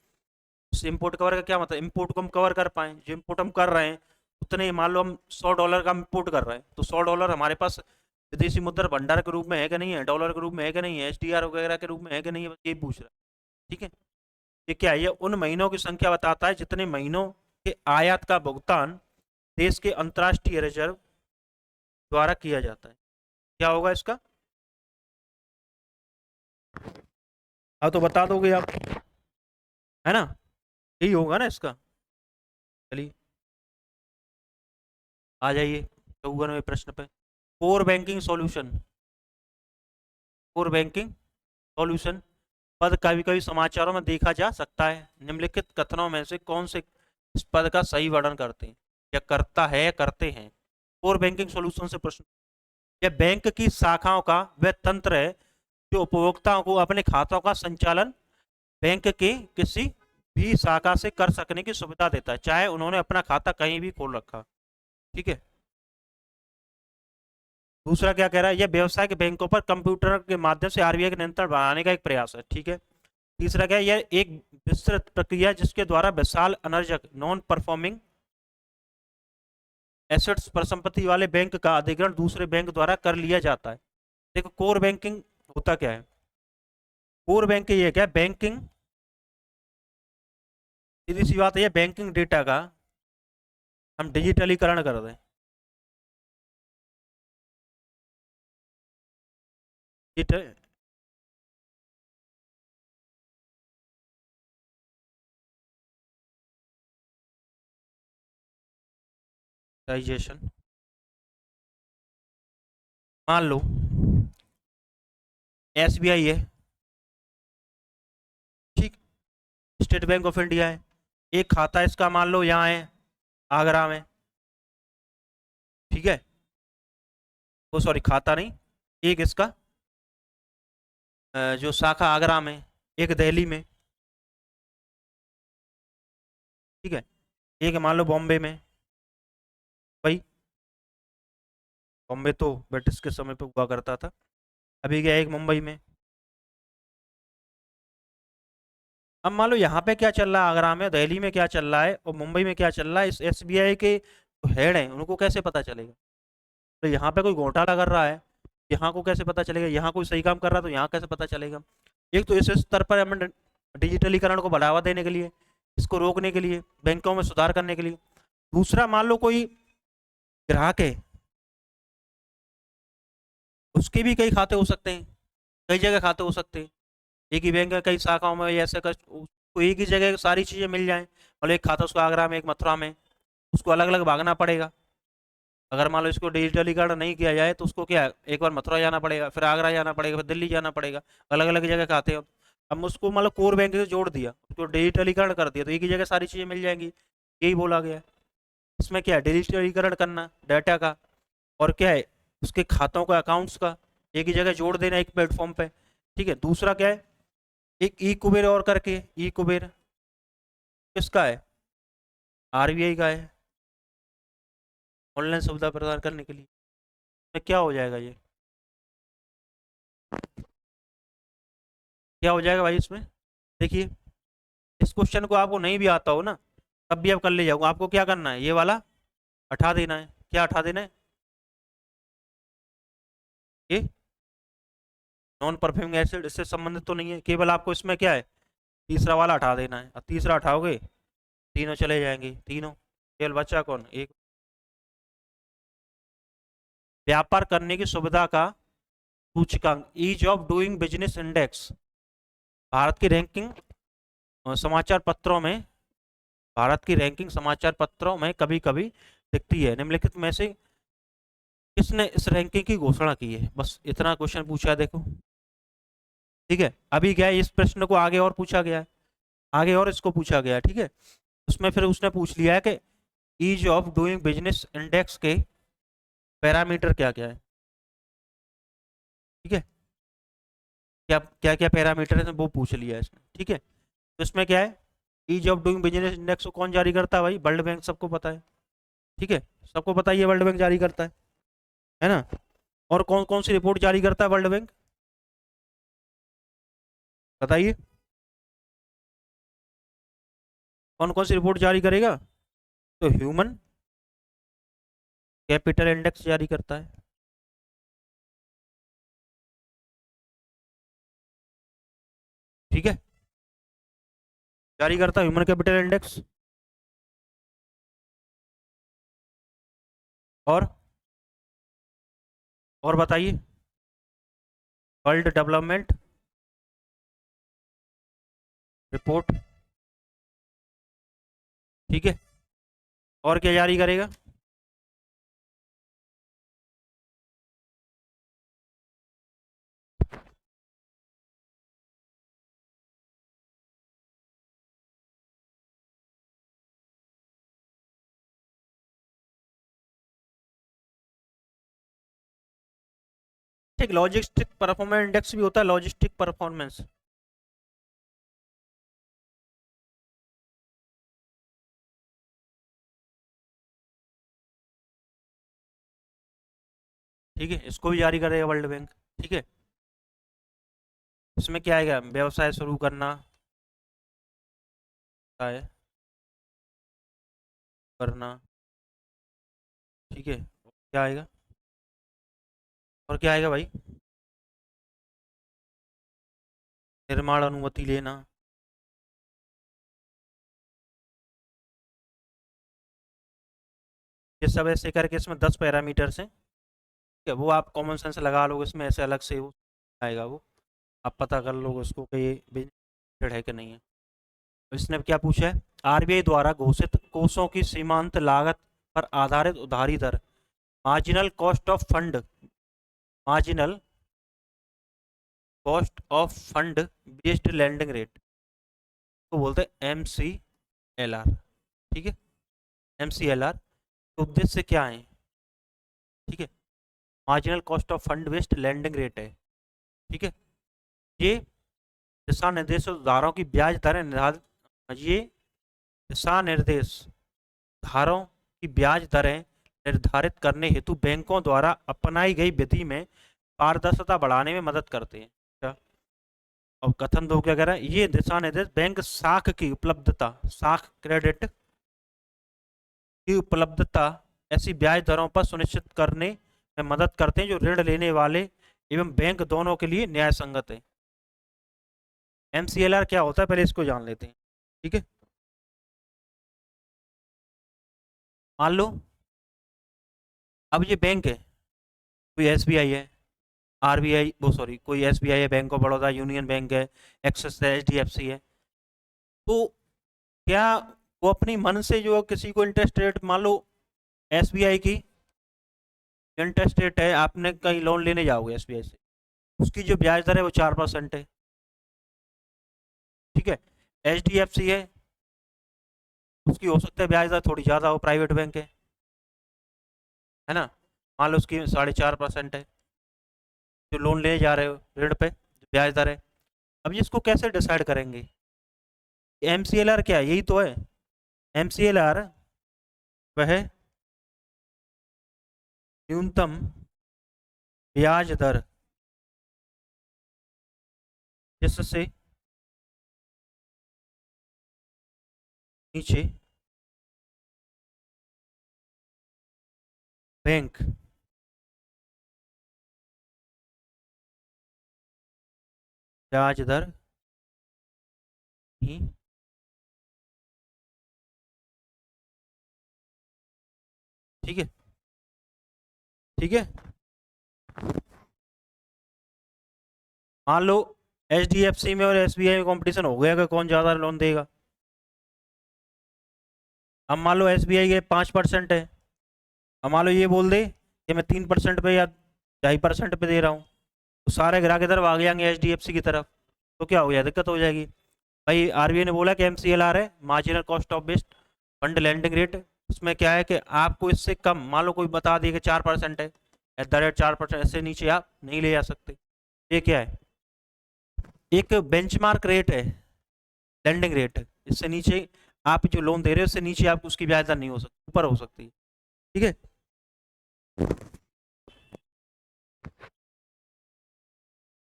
Speaker 1: उस इम्पोर्ट कवर का क्या मतलब, इम्पोर्ट को हम कवर कर पाएँ, जो इम्पोर्ट हम कर रहे हैं उतने ही, मान लो हम $100 का इम्पोर्ट कर रहे हैं, तो $100 हमारे पास विदेशी मुद्रा भंडार के रूप में है कि नहीं है, डॉलर के रूप में है कि नहीं है, एसडीआर वगैरह के रूप में है कि नहीं है, बस ये पूछ रहा है। ठीक है। ये क्या है, ये उन महीनों की संख्या बताता है जितने महीनों के आयात का भुगतान देश के अंतर्राष्ट्रीय रिजर्व द्वारा किया जाता है। क्या होगा इसका? अब तो बता दोगे आप, है ना, यही होगा ना इसका। चलिए आ जाइए 54वें प्रश्न पे। Core banking solution, core banking solution पद कभी कभी समाचारों में देखा जा सकता है, निम्नलिखित कथनों में से कौन से इस पद का सही वर्णन करते हैं, या करता है या करते हैं? कोर बैंकिंग सॉल्यूशन से प्रश्न, यह बैंक की शाखाओं का वह तंत्र है जो उपभोक्ताओं को अपने खातों का संचालन बैंक के किसी भी शाखा से कर सकने की सुविधा देता है, चाहे उन्होंने अपना खाता कहीं भी खोल रखा। ठीक है। दूसरा क्या कह रहा है, यह व्यवसायिक बैंकों पर कंप्यूटर के माध्यम से आरबीआई का नियंत्रण बढ़ाने का एक प्रयास है। ठीक है। तीसरा क्या है, यह एक विस्तृत प्रक्रिया है जिसके द्वारा विशाल अनर्जक नॉन परफॉर्मिंग एसेट्स पर संपत्ति वाले बैंक का अधिग्रहण दूसरे बैंक द्वारा कर लिया जाता है। देखो कोर बैंकिंग होता क्या है, कोर बैंकिंग ये क्या है, बैंकिंग, सीधी सी बात है, ये बैंकिंग डेटा का हम डिजिटलीकरण कर दें, डिजिटल, प्राइवेटाइजेशन, मान लो एसबीआई है, ठीक, स्टेट बैंक ऑफ इंडिया है, एक खाता इसका मान लो यहाँ है आगरा में, ठीक है, वो सॉरी खाता नहीं, एक इसका जो शाखा आगरा में, एक दिल्ली में, ठीक है, एक मान लो बॉम्बे में, भाई बॉम्बे तो ब्रिटिश के समय पे हुआ करता था, अभी क्या एक मुंबई में। अब मान लो यहाँ पे क्या चल रहा है, आगरा में, दिल्ली में क्या चल रहा है और मुंबई में क्या चल रहा है, इस एसबीआई के हेड हैं उनको कैसे पता चलेगा? तो यहाँ पे कोई घोटाला कर रहा है, यहाँ को कैसे पता चलेगा? यहाँ कोई सही काम कर रहा है तो यहाँ कैसे पता चलेगा? एक तो इस स्तर पर हमें डिजिटलीकरण को बढ़ावा देने के लिए, इसको रोकने के लिए, बैंकों में सुधार करने के लिए। दूसरा, मान लो कोई ग्राहक है, उसके भी कई खाते हो सकते हैं, कई जगह खाते हो सकते हैं, एक ही बैंक में कई शाखाओं में, ऐसे कर उसको एक ही जगह सारी चीज़ें मिल जाएं, मतलब एक खाता उसको आगरा में, एक मथुरा में, उसको अलग अलग भागना पड़ेगा। अगर मान लो इसको डिजिटलीकरण नहीं किया जाए तो उसको क्या है, एक बार मथुरा जाना पड़ेगा, फिर आगरा जाना पड़ेगा, फिर दिल्ली जाना पड़ेगा, अलग अलग जगह खाते हैं। अब उसको मतलब कोर बैंक से जोड़ दिया, उसको डिजिटलीकरण कर दिया तो एक ही जगह सारी चीज़ें मिल जाएंगी, यही बोला गया है। इसमें क्या है, डिजिटलीकरण करना डाटा का, और क्या है, उसके खातों का, अकाउंट्स का एक ही जगह जोड़ देना एक प्लेटफॉर्म पे, ठीक है। दूसरा क्या है, एक ई कुबेर और करके, ई कुबेर किसका है, आरबीआई का है, ऑनलाइन सुविधा प्रदान करने के लिए। तो क्या हो जाएगा ये, क्या हो जाएगा भाई इसमें? देखिए, इस क्वेश्चन को आपको नहीं भी आता हो ना, तब भी आप कर ले जाऊंगा। आपको क्या करना है, ये वाला हटा देना है। क्या हटा देना है? ये नॉन परफ्यूमिंग एसिड, इससे संबंधित तो नहीं है, केवल आपको इसमें क्या है, तीसरा वाला हटा देना है। अब तीसरा हटाओगे, तीनों चले जाएंगे, तीनों, केवल बचा कौन, एक। व्यापार करने की सुविधा का सूचकांक, ease of doing business index, Bharat की रैंकिंग समाचार पत्रों में, भारत की रैंकिंग समाचार पत्रों में कभी कभी दिखती है। निम्नलिखित में से किसने इस रैंकिंग की घोषणा की है? बस इतना क्वेश्चन पूछा है, देखो, ठीक है। अभी क्या है, इस प्रश्न को आगे और पूछा गया है, आगे और इसको पूछा गया है, ठीक है। उसमें फिर उसने पूछ लिया है कि ease of doing business index के पैरामीटर क्या क्या है, ठीक है, क्या क्या क्या पैरामीटर है वो पूछ लिया है इसने, ठीक है। तो इसमें क्या है, ease of doing business index को कौन जारी करता है भाई? वर्ल्ड बैंक, सबको पता है, ठीक है, सबको पता है, ये वर्ल्ड बैंक जारी करता है ना। और कौन कौन सी रिपोर्ट जारी करता है वर्ल्ड बैंक, बताइए, कौन कौन सी रिपोर्ट जारी करेगा? तो ह्यूमन कैपिटल इंडेक्स जारी करता है, ठीक है, जारी करता है ह्यूमन कैपिटल इंडेक्स। और बताइए, वर्ल्ड डेवलपमेंट रिपोर्ट, ठीक है, और क्या जारी करेगा? ठीक, लॉजिस्टिक परफॉर्मेंस इंडेक्स भी होता है, लॉजिस्टिक परफॉर्मेंस, ठीक है, इसको भी जारी करेगा वर्ल्ड बैंक, ठीक है। इसमें क्या आएगा, व्यवसाय शुरू करना है, करना, ठीक है, क्या आएगा, और क्या आएगा भाई, निर्माण अनुमति लेना, ये सब ऐसे करके इसमें 10 पैरामीटर्स हैं, ठीक है। वो आप कॉमन सेंस लगा लोगे, इसमें ऐसे अलग से वो आएगा, वो आप पता कर लोगे उसको कि ये बिजनेस है कि नहीं है। तो इसने क्या पूछा है, आरबीआई द्वारा घोषित कोषों की सीमांत लागत पर आधारित उधारी दर, marginal cost of fund, marginal cost of fund based landing rate को बोलते हैं MCLR। ठीक है, MCLR के उद्देश्य क्या है? ठीक है, marginal cost of fund based landing rate है। ठीक है, ये दिशा निर्देश धाराओं की ब्याज दरें निर्धारित, ये दिशा निर्देश धाराओं की ब्याज दरें निर्धारित करने हेतु बैंकों द्वारा अपनाई गई विधि में पारदर्शिता बढ़ाने में मदद करते हैं। क्या? और कथन दो क्या कह रहा है? ये दिशा निर्देश बैंक साख की उपलब्धता, साख क्रेडिट की उपलब्धता ऐसी ब्याज दरों पर सुनिश्चित करने में मदद करते हैं जो ऋण लेने वाले एवं बैंक दोनों के लिए न्याय संगत है। MCLR क्या होता है पहले इसको जान लेते हैं। ठीक है, मान लो अब ये बैंक है, कोई SBI है, RBI वो सॉरी कोई SBI है, bank of Baroda, union bank है, एक्सिस है, HDFC है। तो क्या वो अपनी मन से जो किसी को इंटरेस्ट रेट, मान लो SBI की इंटरेस्ट रेट है, आपने कहीं लोन लेने जाओगे SBI से, उसकी जो ब्याज दर है वो 4% है। ठीक है, HDFC है, उसकी हो सकता है ब्याज दर थोड़ी ज़्यादा हो, प्राइवेट बैंक है ना, मान लो उसकी 4.5% है, जो लोन ले जा रहे हो ऋण पे ब्याज दर है। अब इसको कैसे डिसाइड करेंगे? MCLR क्या है? यही तो है MCLR, वह न्यूनतम ब्याज दर जिससे नीचे बैंक ब्याज दर ही ठीक है, ठीक है। मान लो HDFC में और SBI में कंपटीशन हो गया कि कौन ज़्यादा लोन देगा। अब मान लो SBI के 5% है, अब मान लो ये बोल दे कि मैं 3% पे या 2.5% पे दे रहा हूँ, तो सारे ग्राहक इधर भाग जाएंगे HDFC की तरफ, तो क्या हो जाएगा? दिक्कत हो जाएगी। भाई RBI ने बोला कि MCLR है, marginal cost of based fund landing rate, इसमें क्या है कि आपको इससे कम, मान लो कोई बता दिए कि 4% है, एट द रेट 4%, इससे नीचे आप नहीं ले जा सकते। ये क्या है? एक बेंचमार्क रेट है, लैंडिंग रेट, इससे नीचे आप जो लोन दे रहे हो इससे नीचे आप उसकी ब्याज दर नहीं हो सकती, ऊपर हो सकती है। ठीक है,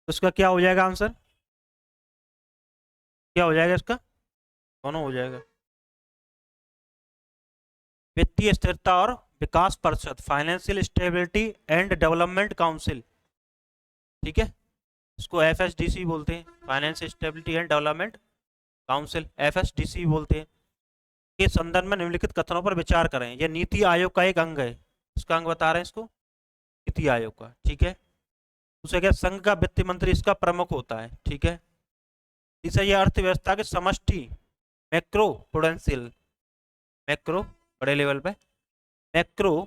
Speaker 1: तो इसका क्या हो जाएगा आंसर? क्या हो जाएगा इसका? दोनों हो जाएगा। वित्तीय स्थिरता और विकास परिषद, financial stability and development council, ठीक है, इसको FSDC बोलते हैं, financial stability and development council, FSDC बोलते हैं, के संदर्भ में निम्नलिखित कथनों पर विचार करें। यह नीति आयोग का एक अंग है, इसका अंग बता रहे हैं इसको, नीति आयोग का। ठीक है, दूसरा क्या? संघ का वित्त मंत्री इसका प्रमुख होता है। ठीक है, तीसरा यह अर्थव्यवस्था के समष्टि मैक्रो प्रुडेंशियल, मैक्रो बड़े लेवल पे, मैक्रो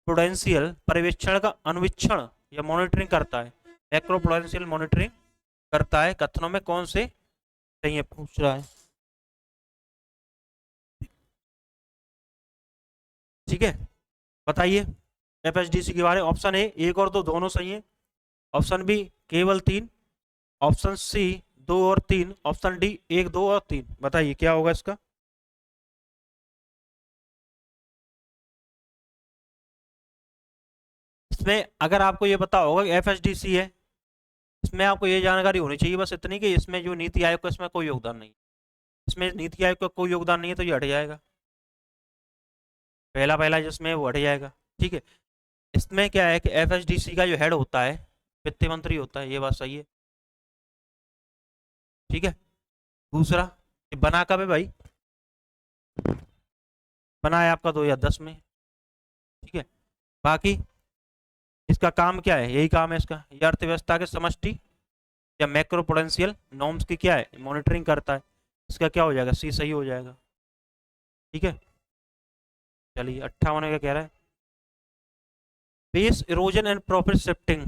Speaker 1: प्रुडेंशियल पर्यवेक्षण का अनुवीक्षण या मॉनिटरिंग करता है, मैक्रो प्रुडेंशियल मॉनिटरिंग करता है। कथनों में कौन से सही है पूछ रहा है। ठीक है, बताइए FSDC के बारे में। ऑप्शन ए 1 और 2 दोनों सही है, ऑप्शन बी केवल 3, ऑप्शन सी 2 और 3, ऑप्शन डी 1 2 और 3। बताइए क्या होगा इसका? इसमें अगर आपको ये पता होगा कि FSDC है, इसमें आपको ये जानकारी होनी चाहिए बस इतनी कि इसमें जो नीति आयोग का इसमें कोई योगदान नहीं, इसमें नीति आयोग का कोई योगदान नहीं है, तो ये हट जाएगा, पहला पहला जिसमें वो हट जाएगा। ठीक है, इसमें क्या है कि FSDC का जो हेड होता है वित्त मंत्री होता है, ये बात सही है। ठीक है, दूसरा ये बना कब है भाई? बना है आपका 2010 में। ठीक है, बाकी इसका काम क्या है? यही काम है इसका, ये अर्थव्यवस्था के समष्टि या मैक्रो प्रुडेंशियल नॉर्म्स की क्या है? मॉनिटरिंग करता है। इसका क्या हो जाएगा? सी सही हो जाएगा। ठीक है, चलिए 58 का कह रहा है, base erosion and profit shifting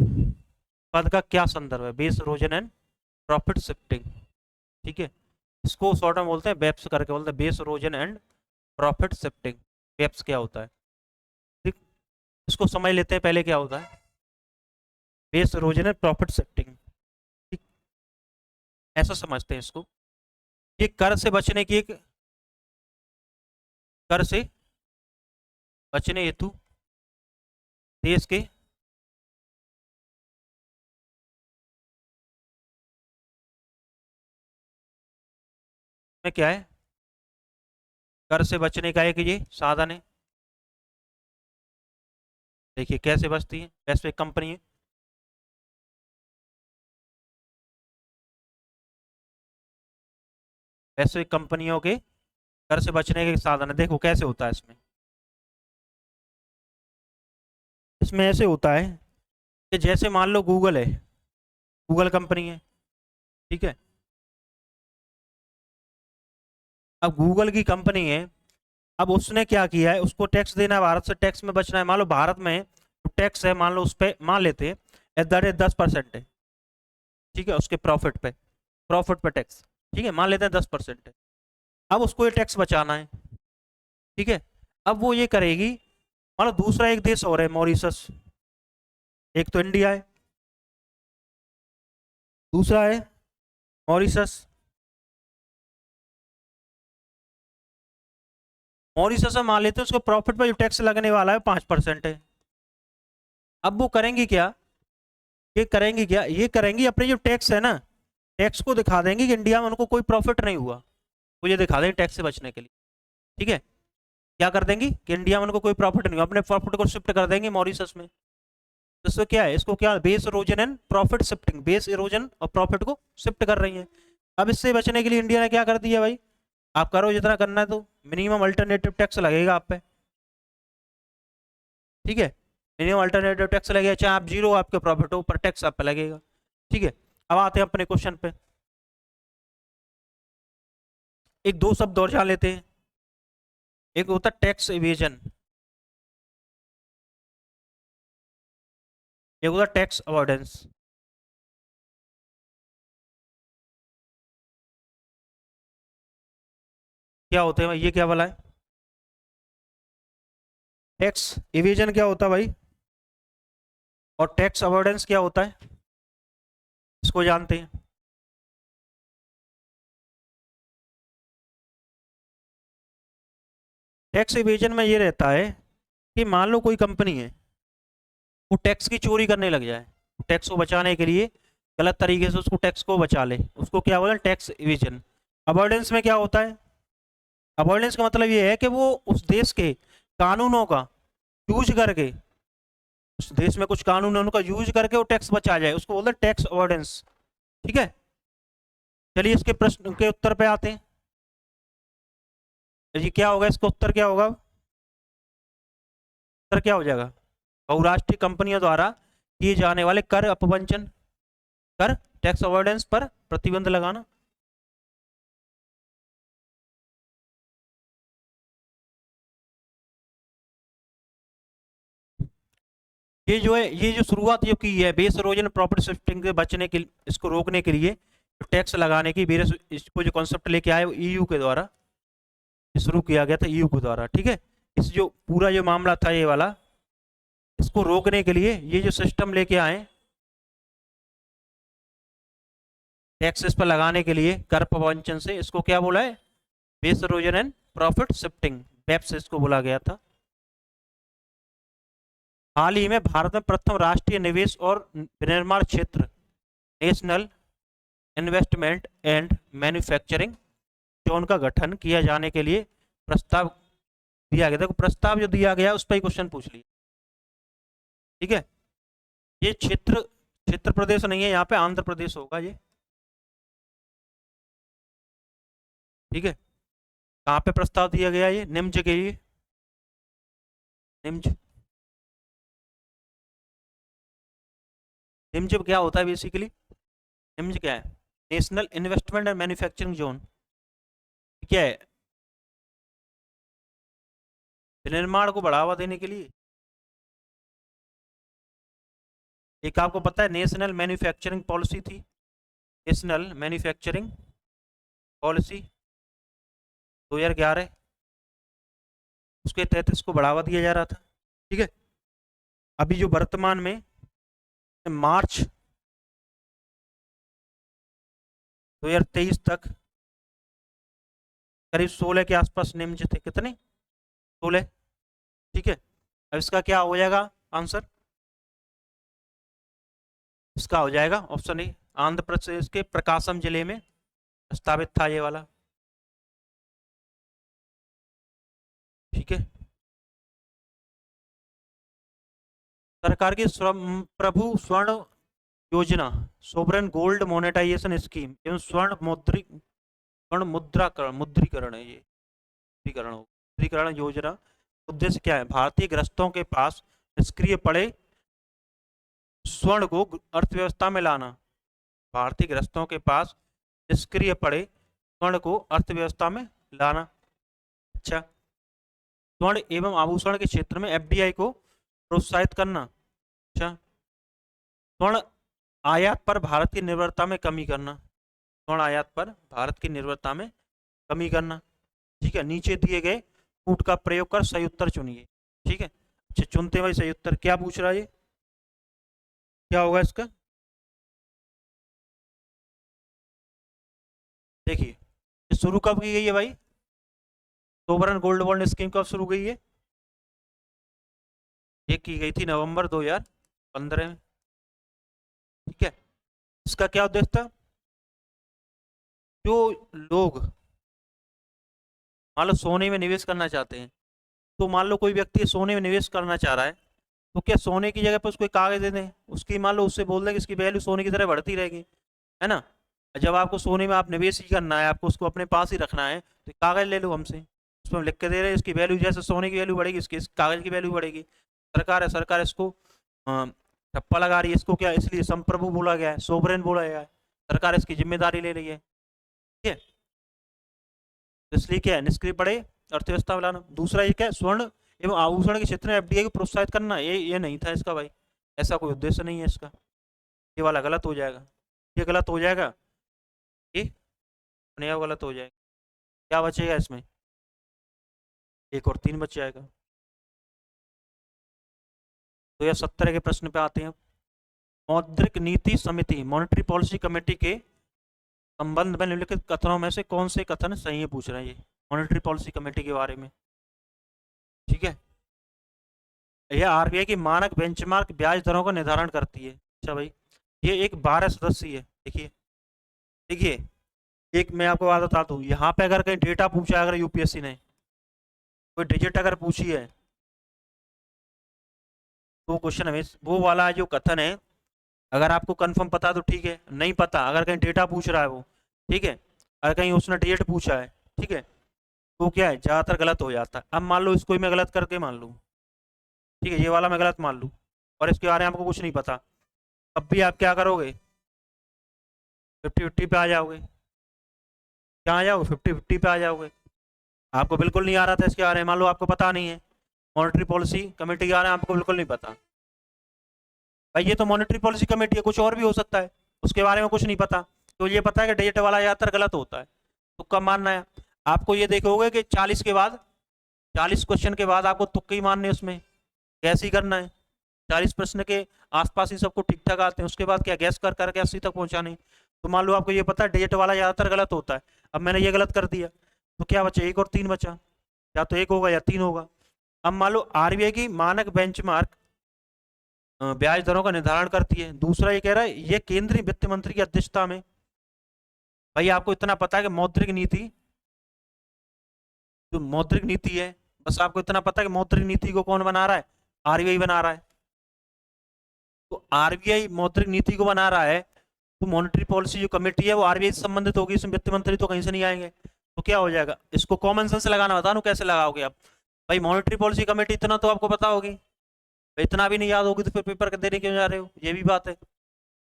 Speaker 1: पद का क्या संदर्भ है? Base erosion and profit shifting, ठीक है, इसको शॉर्ट में बोलते हैं बेप्स करके बोलते हैं, base erosion and profit shifting. BEPS क्या होता है, ठीक, इसको समझ लेते हैं पहले क्या होता है base erosion and profit shifting, ठीक, ऐसा समझते हैं इसको। ये कर से बचने की एक, कर से बचने हेतु देश के में क्या है, कर से बचने का एक ये साधन है। देखिए कैसे बचती है, वैश्विक कंपनी है, वैश्विक कंपनियों के कर से बचने के साधन है। देखो कैसे होता है इसमें, इसमें ऐसे होता है कि जैसे मान लो गूगल है, गूगल कंपनी है, ठीक है, अब गूगल की कंपनी है, अब उसने क्या किया है, उसको टैक्स देना है, भारत से टैक्स में बचना है। मान लो भारत में तो टैक्स है, मान लो उस पर मान लेते हैं एट द रेट 10% है, ठीक है, उसके प्रॉफिट पे, प्रॉफिट पे टैक्स, ठीक है, मान लेते हैं 10% है। अब उसको ये टैक्स बचाना है, ठीक है, अब वो ये करेगी, मान लो दूसरा एक देश और है मॉरिशस, एक तो इंडिया है, दूसरा है मॉरिशस। मॉरिशस में मान लेते हैं उसको प्रॉफिट पर जो टैक्स लगने वाला है 5% है। अब वो करेंगी क्या, ये करेंगी क्या, ये करेंगी अपने जो टैक्स है ना, टैक्स को दिखा देंगे कि इंडिया में उनको कोई प्रॉफिट नहीं हुआ, वो ये दिखा देंगे टैक्स से बचने के लिए, ठीक है, क्या कर देंगी कि इंडिया में उनको कोई प्रॉफिट नहीं हुआ, अपने प्रॉफिट को शिफ्ट कर देंगे मॉरिशस में। तो इसको क्या है, इसको क्या base erosion and profit shifting, base erosion और प्रॉफिट को शिफ्ट कर रही है। अब इससे बचने के लिए इंडिया ने क्या कर दिया भाई, आप करो जितना करना है, तो मिनिमम अल्टरनेटिव टैक्स लगेगा आप पे, ठीक है, मिनिमम अल्टरनेटिव टैक्स लगेगा, चाहे आप जीरो आपके प्रॉफिट हो पर टैक्स आप पे लगेगा, ठीक है। अब आते हैं अपने क्वेश्चन पे, एक दो शब्द और जान लेते हैं, एक होता है टैक्स इवेजन, एक होता है टैक्स अवॉइडेंस। क्या होते हैं भाई, ये क्या वाला है, टैक्स इवेजन क्या होता है भाई, और टैक्स अवॉइडेंस क्या होता है, इसको जानते हैं। टैक्स इवेजन में ये रहता है कि मान लो कोई कंपनी है, वो टैक्स की चोरी करने लग जाए, टैक्स को बचाने के लिए गलत तरीके से उसको टैक्स को बचा ले, उसको क्या बोले, टैक्स इवेजन। अवॉइडेंस में क्या होता है, अवॉइडेंस का मतलब ये है कि वो उस देश के कानूनों का यूज करके, उस देश में कुछ कानून है उनका यूज करके वो टैक्स बचा जाए, उसको बोलते हैं टैक्स अवॉइडेंस, ठीक है। चलिए इसके प्रश्न के उत्तर पे आते हैं, ये क्या होगा, इसका उत्तर क्या होगा, उत्तर क्या हो जाएगा, बहुराष्ट्रीय कंपनियों द्वारा किए जाने वाले कर अपवंचन, कर टैक्स अवॉइडेंस पर प्रतिबंध लगाना। ये जो है, ये जो शुरुआत जो की है बेस इरोजन प्रॉपर्टी शिफ्टिंग के बचने के, इसको रोकने के लिए टैक्स लगाने की बेस, इसको जो कॉन्सेप्ट लेके आए वो ईयू के द्वारा शुरू किया गया था, ईयू के द्वारा, ठीक है। इस जो पूरा जो मामला था ये वाला, इसको रोकने के लिए ये जो सिस्टम लेके आए टैक्सेस पर लगाने के लिए कर प्रवंचन से, इसको क्या बोला है, base erosion and profit shifting, BEPS इसको बोला गया था। हाल ही में भारत में प्रथम राष्ट्रीय निवेश और विनिर्माण क्षेत्र national investment and manufacturing zone का गठन किया जाने के लिए प्रस्ताव दिया गया। देखो प्रस्ताव जो दिया गया उस पर ही क्वेश्चन पूछ लिया, ठीक है। ये क्षेत्र, क्षेत्र प्रदेश नहीं है, यहाँ पे आंध्र प्रदेश होगा ये, ठीक है। कहाँ पे प्रस्ताव दिया गया, ये निम्न के लिए, निम्न, निम्न क्या होता है बेसिकली, निम्न क्या है, national investment and manufacturing zone, क्या है, विनिर्माण को बढ़ावा देने के लिए। एक आपको पता है नेशनल मैन्युफैक्चरिंग पॉलिसी थी, नेशनल मैन्युफैक्चरिंग पॉलिसी 2011, उसके तहत इसको बढ़ावा दिया जा रहा था। ठीक है, अभी जो वर्तमान में मार्च 2023 तक करीब 16 के आसपास निम्न थे। कितने? 16। ठीक है, अब इसका क्या हो जाएगा आंसर? इसका हो जाएगा ऑप्शन ए, आंध्र प्रदेश के प्रकाशम जिले में प्रस्तावित था ये वाला। ठीक है, सरकार की प्रभु स्वर्ण योजना, सोवरेन गोल्ड मोनेटाइजेशन स्कीम एवं स्वर्ण मुद्रीकरण है, ये मुद्रीकरण योजना उद्देश्य क्या है? भारतीय गृहस्थों के पास निष्क्रिय पड़े स्वर्ण को अर्थव्यवस्था में लाना। भारतीय गृहस्थों के पास निष्क्रिय पड़े स्वर्ण को अर्थव्यवस्था में लाना। अच्छा, स्वर्ण एवं आभूषण के क्षेत्र में एफडीआई को प्रोत्साहित करना। अच्छा, स्वर्ण आयात पर भारत की निर्भरता में कमी करना। स्वर्ण आयात पर भारत की निर्भरता में कमी करना। ठीक है, नीचे दिए गए कूट का प्रयोग कर सही उत्तर चुनिए। ठीक है, अच्छा चुनते भाई सही उत्तर। क्या पूछ रहा है ये, क्या होगा इसका? देखिए, ये शुरू कब की गई है भाई? सोवरेन गोल्ड बॉन्ड स्कीम कब शुरू हुई है? ये की गई थी नवंबर 2015 में। ठीक है, इसका क्या उद्देश्य था? जो लोग मान लो सोने में निवेश करना चाहते हैं, तो मान लो कोई व्यक्ति सोने में निवेश करना चाह रहा है, तो क्या सोने की जगह पर उसको कागज दे दें, उसकी मान लो उससे बोल दें कि इसकी वैल्यू सोने की तरह बढ़ती रहेगी, है ना? जब आपको सोने में आप निवेश ही करना है, आपको उसको अपने पास ही रखना है, तो कागज ले लो हमसे, उसमें लिख के दे रहे हैं इसकी वैल्यू जैसे सोने की वैल्यू बढ़ेगी इसकी इस कागज की वैल्यू बढ़ेगी। सरकार है, सरकार इसको ठप्पा लगा रही है, इसको क्या इसलिए संप्रभु बोला गया है, सोवरेन बोला गया है, सरकार इसकी जिम्मेदारी ले रही है। ठीक है, तो इसलिए क्या है, निष्क्रिय पड़े अर्थव्यवस्था में लाना। दूसरा ये क्या है, स्वर्ण एवं आभूषण के क्षेत्र में एफडीआई को प्रोत्साहित करना, ये नहीं था इसका भाई, ऐसा कोई उद्देश्य नहीं है इसका। ये वाला गलत हो जाएगा, ये गलत हो जाएगा, ये अपने आप गलत हो जाएगा। क्या बचेगा इसमें? एक और 3 बच जाएगा। 2017 के प्रश्न पे आते हैं। मौद्रिक नीति समिति मॉनेटरी पॉलिसी कमेटी के संबंध में निम्नलिखित कथनों में से कौन से कथन सही है, पूछ रहे हैं ये मॉनेटरी पॉलिसी कमेटी के बारे में। ठीक है, यह आरबीआई की मानक बेंचमार्क ब्याज दरों का निर्धारण करती है। अच्छा भाई, ये एक 12 सदस्यीय है। देखिए देखिए, एक मैं आपको बात बता दूं, यहाँ पे अगर कहीं डेटा पूछा, अगर यूपीएससी ने कोई डिजिट अगर पूछी है, तो क्वेश्चन हमें वो वाला जो कथन है, अगर आपको कंफर्म पता तो ठीक है, नहीं पता अगर कहीं डेटा पूछ रहा है वो, ठीक है, अगर कहीं उसने डिजिट पूछा है, ठीक है, तो क्या है, ज़्यादातर गलत हो जाता है। अब मान लो इसको मैं गलत करके मान लूँ, ठीक है, ये वाला मैं गलत मान लूँ और इसके बारे में आपको कुछ नहीं पता, तब भी आप क्या करोगे, 50-50 पे आ जाओगे। क्या आ जाओगे? 50-50 पे आ जाओगे। आपको बिल्कुल नहीं आ रहा था इसके बारे में, मान लो आपको पता नहीं है, मॉनेटरी पॉलिसी कमेटी के बारे में आपको बिल्कुल नहीं पता, भाई ये तो मॉनेटरी पॉलिसी कमेटी है, कुछ और भी हो सकता है, उसके बारे में कुछ नहीं पता, तो ये पता है कि डिजिट वाला ज़्यादातर गलत होता है, तो कब मानना है? आपको ये देखोगे कि 40 के बाद, 40 क्वेश्चन के बाद आपको तुक्के ही मारने, उसमें गैस ही करना है। 40 प्रश्न के आसपास ही सबको ठीक ठाक आते हैं, उसके बाद क्या गैस कर करके 80 तक पहुंचाने। तो मान लो आपको ये पता है डिजिट वाला ज़्यादातर गलत होता है, अब मैंने ये गलत कर दिया, तो क्या बचा? 1 और 3 बचा, या तो 1 होगा या 3 होगा। अब मान लो आरबीआई की मानक बेंचमार्क ब्याज दरों का निर्धारण करती है। दूसरा ये कह रहा है ये केंद्रीय वित्त मंत्री की अध्यक्षता में, भाई आपको इतना पता है कि मौद्रिक नीति, जो मौद्रिक नीति है, बस आपको इतना पता है कि मौद्रिक नीति को कौन बना रहा है? आरबीआई बना रहा है। तो आरबीआई मौद्रिक नीति को बना रहा है, तो मॉनेटरी पॉलिसी जो कमेटी है वो आरबीआई से संबंधित होगी, इसमें वित्त मंत्री तो कहीं से नहीं आएंगे, तो क्या हो जाएगा? इसको कॉमन सेंस लगाना, बता दो कैसे लगाओगे आप। भाई मॉनेटरी पॉलिसी कमेटी इतना तो आपको पता होगी, इतना भी नहीं याद होगी तो फिर पेपर देने क्यों जा रहे हो, ये भी बात है।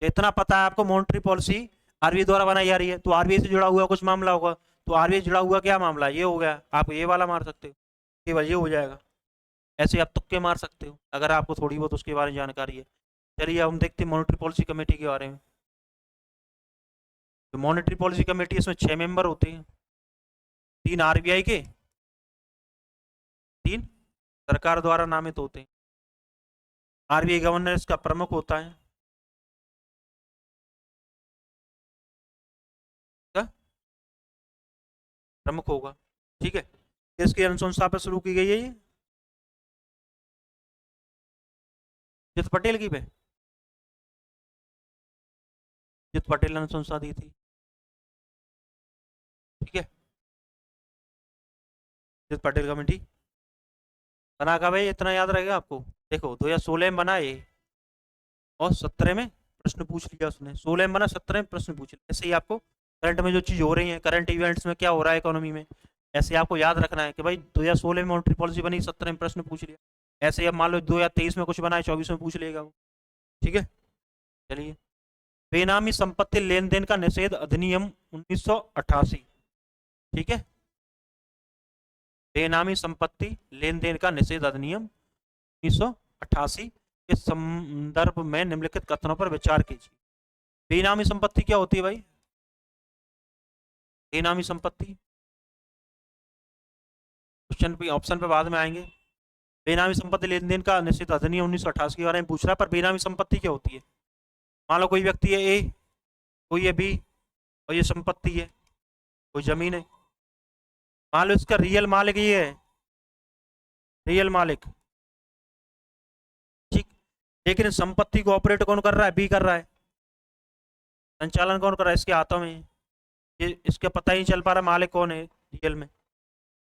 Speaker 1: इतना पता है आपको मॉनेटरी पॉलिसी आरबीआई द्वारा बनाई जा रही है, तो आरबीआई से जुड़ा हुआ कुछ मामला होगा, तो आरबीआई जुड़ा हुआ क्या मामला है, ये हो गया, आप ये वाला मार सकते हो, केवल ये हो जाएगा। ऐसे आप तुक्के मार सकते हो अगर आपको थोड़ी बहुत उसके बारे में जानकारी है। चलिए अब हम देखते हैं मॉनेटरी पॉलिसी कमेटी के बारे में। तो मॉनेटरी पॉलिसी कमेटी, इसमें 6 मेंबर होते हैं, 3 आरबीआई के, 3 सरकार द्वारा नामित होते हैं। आरबीआई गवर्नर इसका प्रमुख होता है। क्या प्रमुख होगा, ठीक है। इसकी अनुशंसा पर शुरू की गई है ये, जित पटेल की पे, जित पटेल ने अनुशंसा दी थी, ठीक है। जित पटेल कमेटी बना का भाई, इतना याद रहेगा आपको। देखो 2016 में बना ये, और 17 में प्रश्न पूछ लिया उसने। 16 में बना, 17 में प्रश्न पूछ लिया। ऐसे ही आपको करंट में जो चीज हो रही है, करंट इवेंट्स में क्या हो रहा है इकोनॉमी में, ऐसे आपको याद रखना है कि भाई 2016 में मॉनेटरी पॉलिसी बनी, 17 में प्रश्न पूछ लिया। ऐसे ही अब मान लो 2023 में कुछ बना है, 24 में पूछ लेगा वो, ठीक है। चलिए, बेनामी संपत्ति लेन देन का निषेध अधिनियम 1988, ठीक है। बेनामी संपत्ति लेन देन का निषेध अधिनियम 1988 के संदर्भ में निम्नलिखित कथनों पर विचार कीजिए। बेनामी संपत्ति क्या होती है भाई? बेनामी संपत्ति, क्वेश्चन पे ऑप्शन पे बाद में आएंगे। बेनामी संपत्ति लेन देन का निषेध अधिनियम 1988 के बारे में पूछ रहा है, पर बेनामी संपत्ति क्या होती है? मान लो कोई व्यक्ति है ए, कोई है बी, और ये संपत्ति है, कोई जमीन है। मान लो इसका रियल मालिक ये है, रियल मालिक, ठीक। लेकिन इस संपत्ति को ऑपरेट कौन कर रहा है? बी कर रहा है। संचालन कौन कर रहा है? इसके हाथों में। ये इसका पता ही नहीं चल पा रहा मालिक कौन है रियल में।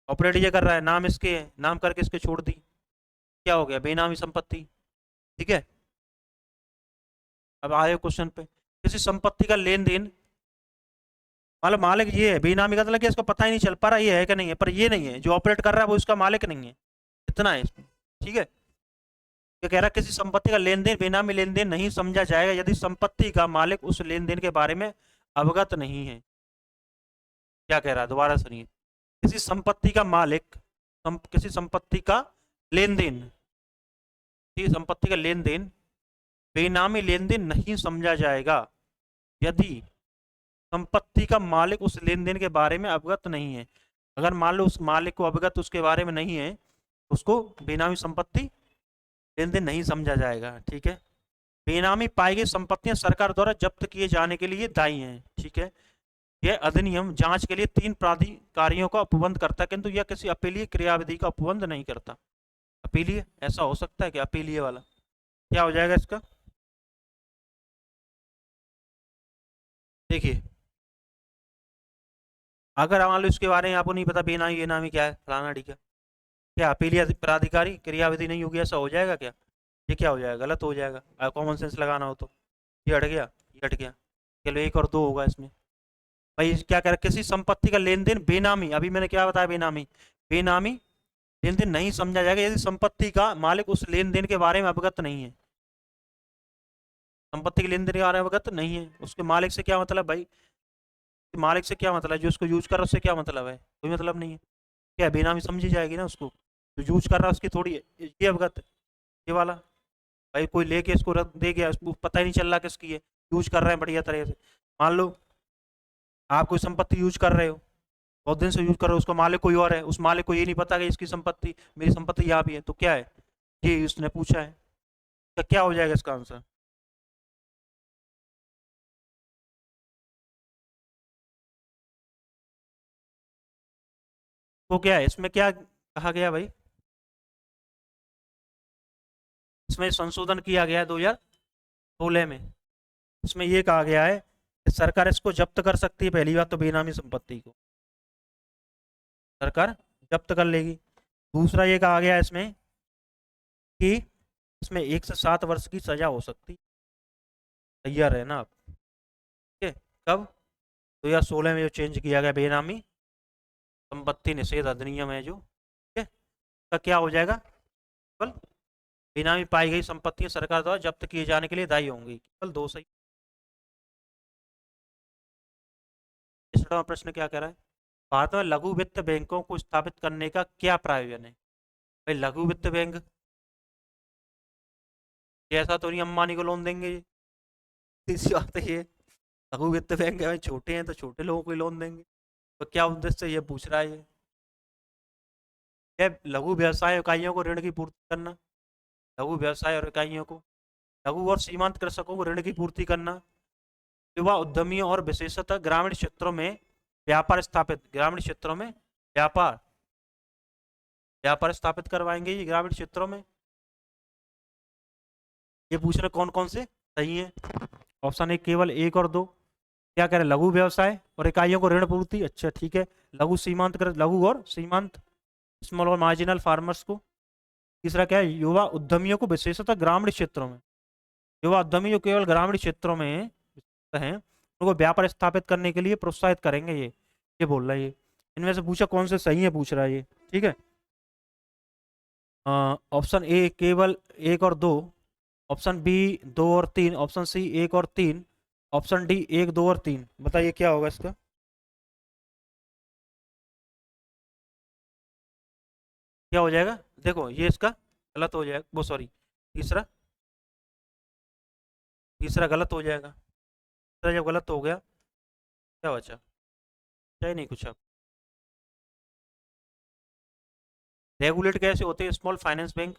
Speaker 1: ऑपरेट ये कर रहा है, नाम इसके है, नाम करके इसके छोड़ दी, क्या हो गया? बेनामी संपत्ति, ठीक है। अब आए क्वेश्चन पे, किसी संपत्ति का लेन देन, मतलब मालिक ये है, बेनामी का मतलब कि इसको पता ही नहीं चल पा रहा ये है कि नहीं है, पर ये नहीं है, जो ऑपरेट कर रहा है वो इसका मालिक नहीं है, इतना है इसमें, ठीक है। ये कह रहा है किसी संपत्ति का लेन देन बेनामी लेन देन नहीं समझा जाएगा यदि संपत्ति का मालिक उस लेन देन के बारे में अवगत नहीं है। क्या कह रहा है, दोबारा सुनिए। किसी संपत्ति का मालिक, किसी संपत्ति का लेन देन, किसी संपत्ति का लेन देन बेनामी लेन देन नहीं समझा जाएगा यदि संपत्ति का मालिक उस लेन देन के बारे में अवगत नहीं है। अगर मान लो उस मालिक को अवगत उसके बारे में नहीं है, उसको बेनामी संपत्ति लेन देन नहीं समझा जाएगा, ठीक है। बेनामी पाई गई संपत्तियां सरकार द्वारा जब्त किए जाने के लिए दायी हैं, ठीक है। यह अधिनियम जांच के लिए 3 प्राधिकारियों का उपबंध करता है, किंतु यह किसी अपीलीय क्रियाविधि का उपबंध नहीं करता। अपीलीय, ऐसा हो सकता है कि अपीलीय वाला क्या हो जाएगा इसका? देखिए, अगर मान लो इसके बारे में आपको नहीं पता बेनामी बेनामी क्या है, फलाना ठीक है, क्या अपीलीय प्राधिकारी क्रियाविधि नहीं होगी, ऐसा हो जाएगा क्या? ये क्या हो जाएगा? गलत हो जाएगा। कॉमन सेंस लगाना हो तो ये हट गया, ये हट गया। चलो 1 और 2 होगा इसमें। भाई क्या कह रहा है, किसी संपत्ति का लेन देन बेनामी, अभी मैंने क्या बताया, बेनामी, बेनामी लेन देन नहीं समझा जाएगा यदि संपत्ति का मालिक उस लेन देन के बारे में अवगत नहीं है। संपत्ति के लेन देन के बारे में अवगत नहीं है, उसके मालिक से क्या मतलब भाई? मालिक से क्या मतलब है? जो उसको यूज कर रहा है उससे क्या मतलब है? कोई मतलब नहीं है। क्या बेनामी समझी जाएगी ना उसको, जो यूज कर रहा है उसकी थोड़ी है ये अवगत है, ये वाला। भाई कोई लेके इसको रख दे गया, उसको पता ही नहीं चल रहा किसकी है, यूज कर रहे हैं बढ़िया तरह से। मान लो आप कोई संपत्ति यूज कर रहे हो, बहुत दिन से यूज कर रहे हो, उसका मालिक कोई और है, उस मालिक को ये नहीं पता कि इसकी संपत्ति, मेरी संपत्ति यहाँ भी है, तो क्या है? ये उसने पूछा है, तो क्या हो जाएगा इसका आंसर? तो क्या है इसमें, क्या कहा गया भाई? इसमें संशोधन किया गया है 2016 में। इसमें ये कहा गया है कि सरकार इसको जब्त कर सकती है, पहली बात तो बेनामी संपत्ति को सरकार जब्त कर लेगी। दूसरा ये कहा गया है इसमें कि इसमें 1 से 7 वर्ष की सजा हो सकती है। तैयार है ना आप? ठीक है। कब? 2016 में जो चेंज किया गया बेनामी संपत्ति निषेध अधिनियम है जो, ठीक है, का क्या हो जाएगा? केवल बेनामी पाई गई संपत्तियां सरकार द्वारा जब्त किए जाने के लिए दायी होंगी। केवल 2 सही। तीसरा प्रश्न क्या कह रहा है? भारत में लघु वित्त बैंकों को स्थापित करने का क्या प्रयोजन है? भाई लघु वित्त बैंक, ये ऐसा तो नहीं अंबानी को लोन देंगे ये, सीधी बात है ये। लघु वित्त बैंक है भाई, छोटे हैं तो छोटे लोगों को ही लोन देंगे। तो क्या उद्देश्य से ये पूछ रहा है ये लघु व्यवसाय इकाइयों को ऋण की पूर्ति करना, लघु व्यवसाय और इकाइयों को, लघु और सीमांत कृषकों को ऋण की पूर्ति करना, युवा उद्यमियों और विशेषतः ग्रामीण क्षेत्रों में व्यापार स्थापित, ग्रामीण क्षेत्रों में व्यापार व्यापार स्थापित करवाएंगे ये ग्रामीण क्षेत्रों में। ये पूछ रहे कौन कौन से सही है। ऑप्शन ए केवल एक और दो। क्या कह रहे हैं, लघु व्यवसाय और इकाइयों को ऋण पूर्ति, अच्छा ठीक है। लघु सीमांत लघु और सीमांत, स्मॉल और मार्जिनल फार्मर्स को। तीसरा क्या है, युवा उद्यमियों को विशेषतः ग्रामीण क्षेत्रों में, युवा उद्यमी जो केवल ग्रामीण क्षेत्रों में हैं उनको व्यापार स्थापित करने के लिए प्रोत्साहित करेंगे ये बोल रहा है ये। इनमें से पूछा कौन से सही है पूछ रहा है ये, ठीक है। ऑप्शन ए केवल एक और दो, ऑप्शन बी दो और तीन, ऑप्शन सी एक और तीन, ऑप्शन डी एक दो और तीन। बताइए क्या होगा इसका। क्या हो जाएगा, देखो ये इसका गलत हो जाएगा, वो सॉरी तीसरा, तीसरा गलत हो जाएगा। तीसरा जब गलत हो गया क्या बचा, क्या ही नहीं कुछ अब। रेगुलेट कैसे होते हैं स्मॉल फाइनेंस बैंक,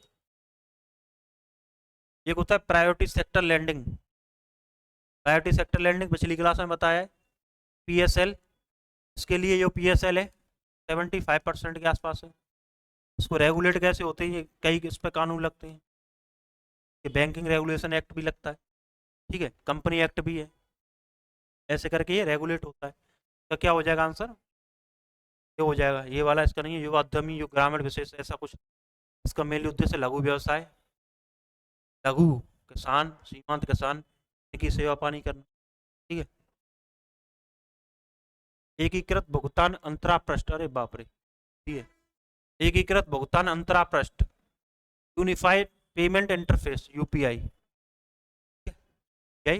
Speaker 1: एक होता है priority sector lending, priority sector lending पिछली क्लास में बताया है। पीएसएल, इसके लिए जो पीएसएल है 75% के आसपास है। इसको रेगुलेट कैसे होते हैं, ये कई इस पर कानून लगते हैं, ये बैंकिंग रेगुलेशन एक्ट भी लगता है, ठीक है, कंपनी एक्ट भी है, ऐसे करके ये रेगुलेट होता है। तो क्या हो जाएगा आंसर, ये हो जाएगा ये वाला, इसका नहीं है। युवा उद्यमी, जो ग्रामीण विशेष ऐसा कुछ, इसका मेन उद्देश्य लघु व्यवसाय, लघु किसान, सीमांत किसान की सेवा पानी करना, ठीक है। एकीकृत भुगतान अंतरापृष्ठ, अरे बाप रे, ठीक है, एकीकृत भुगतान अंतरापृष्ठ, यूनिफाइड पेमेंट इंटरफेस, यूपीआई, यही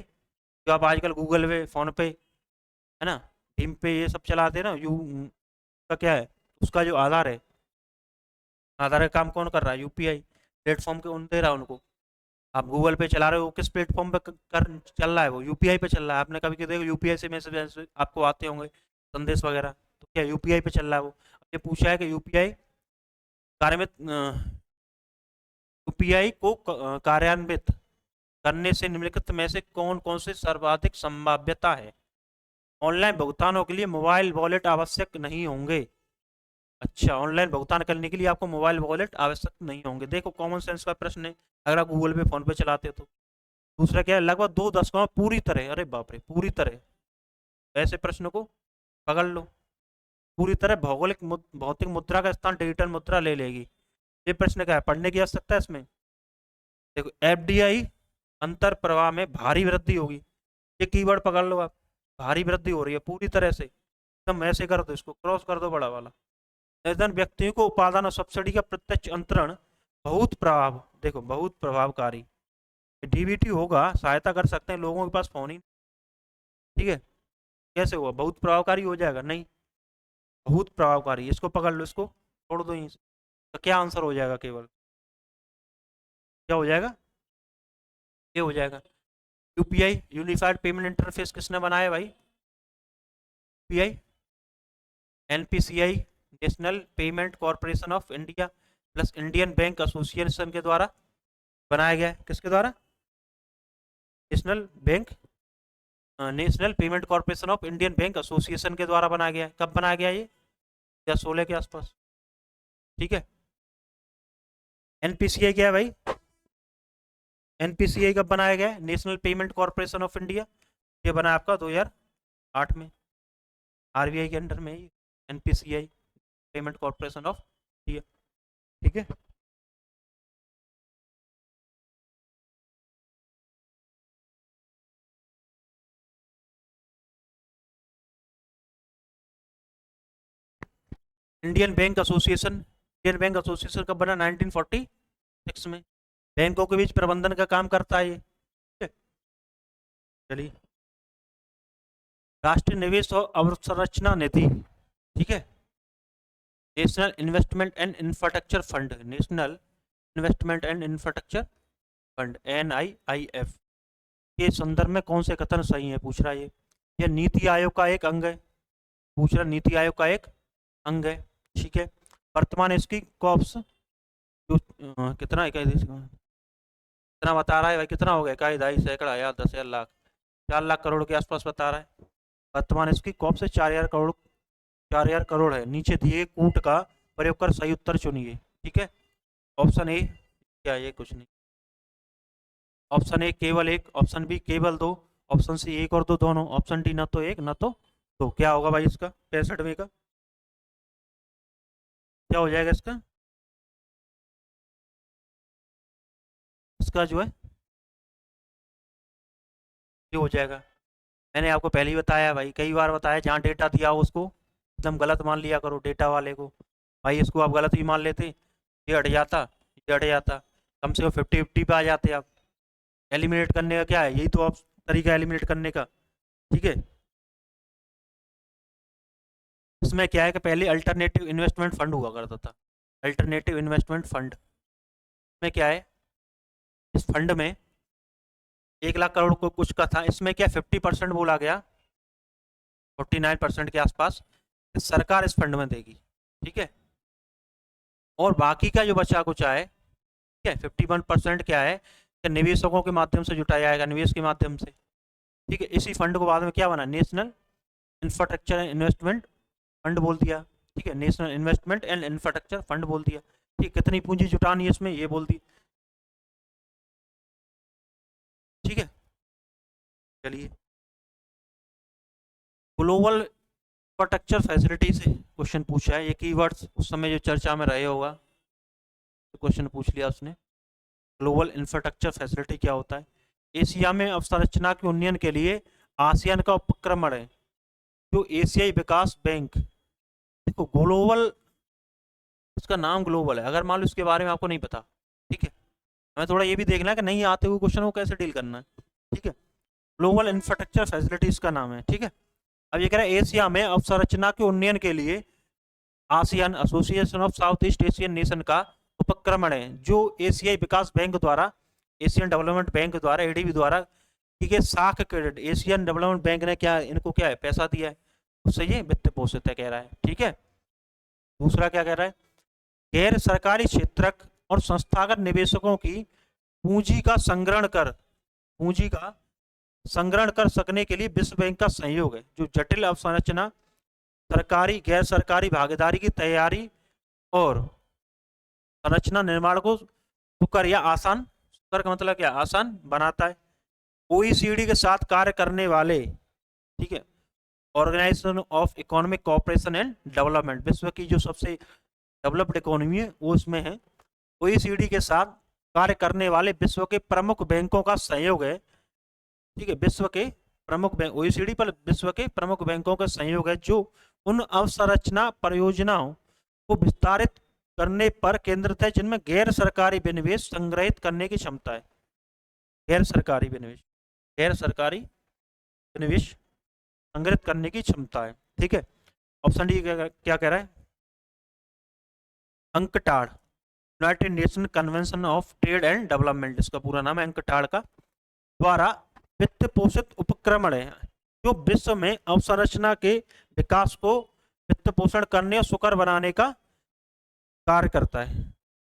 Speaker 1: जो आप आजकल गूगल पे, फोन पे, है ना, भीम पे, ये सब चलाते हैं ना, यू का क्या है, उसका जो आधार है, आधार का काम कौन कर रहा है, यूपीआई प्लेटफॉर्म के उन दे रहा है उनको। आप गूगल पे चला रहे हो, किस प्लेटफॉर्म पे कर चल रहा है, वो यूपीआई पे चल रहा है। आपने कभी देखो यूपीआई से मैसेज आपको आते होंगे, संदेश वगैरह, तो क्या यूपीआई पे चल रहा है वो। अब ये पूछा है कि यूपीआई कार्यान्वित, यूपीआई को कार्यान्वित करने से निम्नलिखित में से कौन कौन से सर्वाधिक संभाव्यता है। ऑनलाइन भुगतानों के लिए मोबाइल वॉलेट आवश्यक नहीं होंगे, अच्छा, ऑनलाइन भुगतान करने के लिए आपको मोबाइल वॉलेट आवश्यक नहीं होंगे। देखो कॉमन सेंस का प्रश्न है, अगर आप गूगल पे, फोन पे चलाते हो तो। दूसरा क्या है, लगभग 2 दशकों में पूरी तरह, अरे बाप रे, पूरी तरह, ऐसे प्रश्न को पकड़ लो, पूरी तरह भौतिक मुद्रा का स्थान डिजिटल मुद्रा ले लेगी। ये प्रश्न क्या है, पढ़ने की आवश्यकता है इसमें। देखो एफडीआई अंतर प्रवाह में भारी वृद्धि होगी, ये कीवर्ड पकड़ लो आप, भारी वृद्धि हो रही है पूरी तरह से, एकदम ऐसे कर दो, इसको क्रॉस कर दो बड़ा वाला। निर्धन व्यक्तियों को उपादान और सब्सिडी का प्रत्यक्ष अंतरण बहुत प्रभाव, देखो बहुत प्रभावकारी, डीबीटी होगा, सहायता कर सकते हैं, लोगों के पास फोन ही, ठीक है, कैसे हुआ, बहुत प्रभावकारी हो जाएगा, नहीं, बहुत प्रभावकारी, इसको पकड़ लो, इसको छोड़ दो यहीं से। तो क्या आंसर हो जाएगा, केवल क्या हो जाएगा, ये हो जाएगा। यूपीआई यूनिफाइड पेमेंट इंटरफेस किसने बनाया भाई, UPI, NPCI, national Payment Corporation of India plus Indian bank association के द्वारा बनाया गया है। किसके द्वारा, national bank, national Payment Corporation of Indian bank association के द्वारा बनाया गया है। कब बनाया गया ये, 2016 के आसपास, ठीक है। एनपीसीआई क्या है भाई, एनपीसीआई कब बनाया गया है, national Payment Corporation of India, ये बना आपका 2008 में, आरबीआई के अंडर में NPCI, payment Corporation of India, ठीक है। इंडियन बैंक एसोसिएशन कब बना, 1946 में। बैंकों के बीच प्रबंधन का काम करता है ये, ठीक है? चलिए, राष्ट्रीय निवेश और अवसंरचना निधि, ठीक है, national investment and infrastructure fund, national investment and infrastructure fund NIIF के संदर्भ में कौन से कथन सही है पूछ रहा है ये नीति आयोग का एक अंग है, पूछ रहा नीति आयोग का एक अंग है, ठीक है। वर्तमान इसकी कॉप्स जो कितना है, कितना बता रहा है भाई, कितना हो गया, इकाई, दहाई, सैकड़ा, हजार, 10,000, लाख, 4 लाख करोड़ के आसपास बता रहा है। वर्तमान इसकी कॉप से 4,000 करोड़, 4,000 करोड़ है। नीचे दिए कूट का प्रयोग कर सही उत्तर चुनिए, ठीक है। ऑप्शन ए क्या, ये कुछ नहीं, ऑप्शन ए केवल एक, ऑप्शन बी केवल दो, ऑप्शन सी एक और दो दोनों, ऑप्शन डी न तो एक न तो दो। क्या होगा भाई इसका 65वें का, क्या हो जाएगा इसका, इसका जो है ये हो जाएगा। मैंने आपको पहले ही बताया भाई, कई बार बताया, जहाँ डेटा दिया हो उसको एकदम गलत मान लिया करो, डेटा वाले को। भाई इसको आप गलत ही मान लेते, ये हट जाता, ये हट जाता, कम से कम 50-50 पे आ जाते आप। एलिमिनेट करने का क्या है, यही तो आप तरीका एलिमिनेट करने का, ठीक है। इसमें क्या है कि पहले अल्टरनेटिव इन्वेस्टमेंट फंड हुआ करता था, अल्टरनेटिव इन्वेस्टमेंट फंड में क्या है, इस फंड में 1 लाख करोड़ को कुछ का था, इसमें क्या 50% बोला गया, 49% के आसपास सरकार इस फंड में देगी, ठीक है। और बाकी का जो बचा कुछ है, ठीक है, 51% क्या है कि निवेशकों के माध्यम से जुटाया जाएगा, निवेश के माध्यम से, ठीक है। इसी फंड को बाद में क्या बना, national infrastructure and investment fund बोल दिया, ठीक है, national investment and infrastructure fund बोल दिया, ठीक। कितनी पूंजी जुटानी है इसमें, ये बोल दी, ठीक है। चलिए, ग्लोबल इंफ्रास्ट्रक्चर फैसिलिटी से क्वेश्चन पूछा है, ये कीवर्ड्स उस समय जो चर्चा में रहे होगा, तो क्वेश्चन पूछ लिया उसने। ग्लोबल इंफ्रास्ट्रक्चर फैसिलिटी क्या होता है, एशिया में अवसंरचना के उन्नयन के लिए आसियान का उपक्रम है, जो एशियाई विकास बैंक, देखो ग्लोबल, इसका नाम ग्लोबल है, अगर मान लो इसके बारे में आपको नहीं पता, ठीक है, हमें थोड़ा ये भी देखना है कि नहीं आते हुए क्वेश्चन को कैसे डील करना है, ठीक है। ग्लोबल इंफ्रास्ट्रक्चर फैसिलिटीज का नाम है, ठीक है। अब ये कह रहा है एशिया में अवसंरचना के उन्नयन के लिए ASEAN, association of south east Asian nation का उपक्रमण है, जो एशियाई विकास बैंक द्वारा, एशियन डेवलपमेंट बैंक द्वारा, एडीबी द्वारा, ठीक है, साख क्रेडिट, एशियन डेवलपमेंट बैंक ने क्या इनको क्या है पैसा दिया है, उससे ये वित्त पोषित है, कह रहा है, ठीक है। दूसरा क्या कह रहा है, गैर सरकारी क्षेत्रक और संस्थागत निवेशकों की पूंजी का संग्रहण कर, पूंजी का संग्रहण कर सकने के लिए विश्व बैंक का सहयोग है, जो जटिल अवसंरचना, सरकारी गैर सरकारी भागीदारी की तैयारी और संरचना निर्माण को सुकर या आसान, सुकर का मतलब क्या, आसान बनाता है। ओईसीडी के साथ कार्य करने वाले, ठीक है, organisation of economic cooperation and development, विश्व की जो सबसे डेवलप्ड इकोनॉमी है वो इसमें है। ओईसीडी के साथ कार्य करने वाले विश्व के प्रमुख बैंकों का सहयोग है, ठीक है, विश्व के प्रमुख बैंक, ओईसीडी पर विश्व के प्रमुख बैंकों का सहयोग है, जो उन अवसंरचना परियोजनाओं को विस्तारित करने पर केंद्रित है जिनमें गैर सरकारी विनिवेश संग्रहित करने की क्षमता है, गैर सरकारी विनिवेश, गैर सरकारी विनिवेश संग्रहित करने की क्षमता है, ठीक है। ऑप्शन डी क्या कह रहा है, UNCTAD, United nation convention of trade and development, इसका पूरा नाम है अंकटाड का, द्वारा वित्त पोषित उपक्रमण है, जो विश्व में अवसंरचना के विकास को वित्त पोषण करने और सुकर बनाने का कार्य करता है,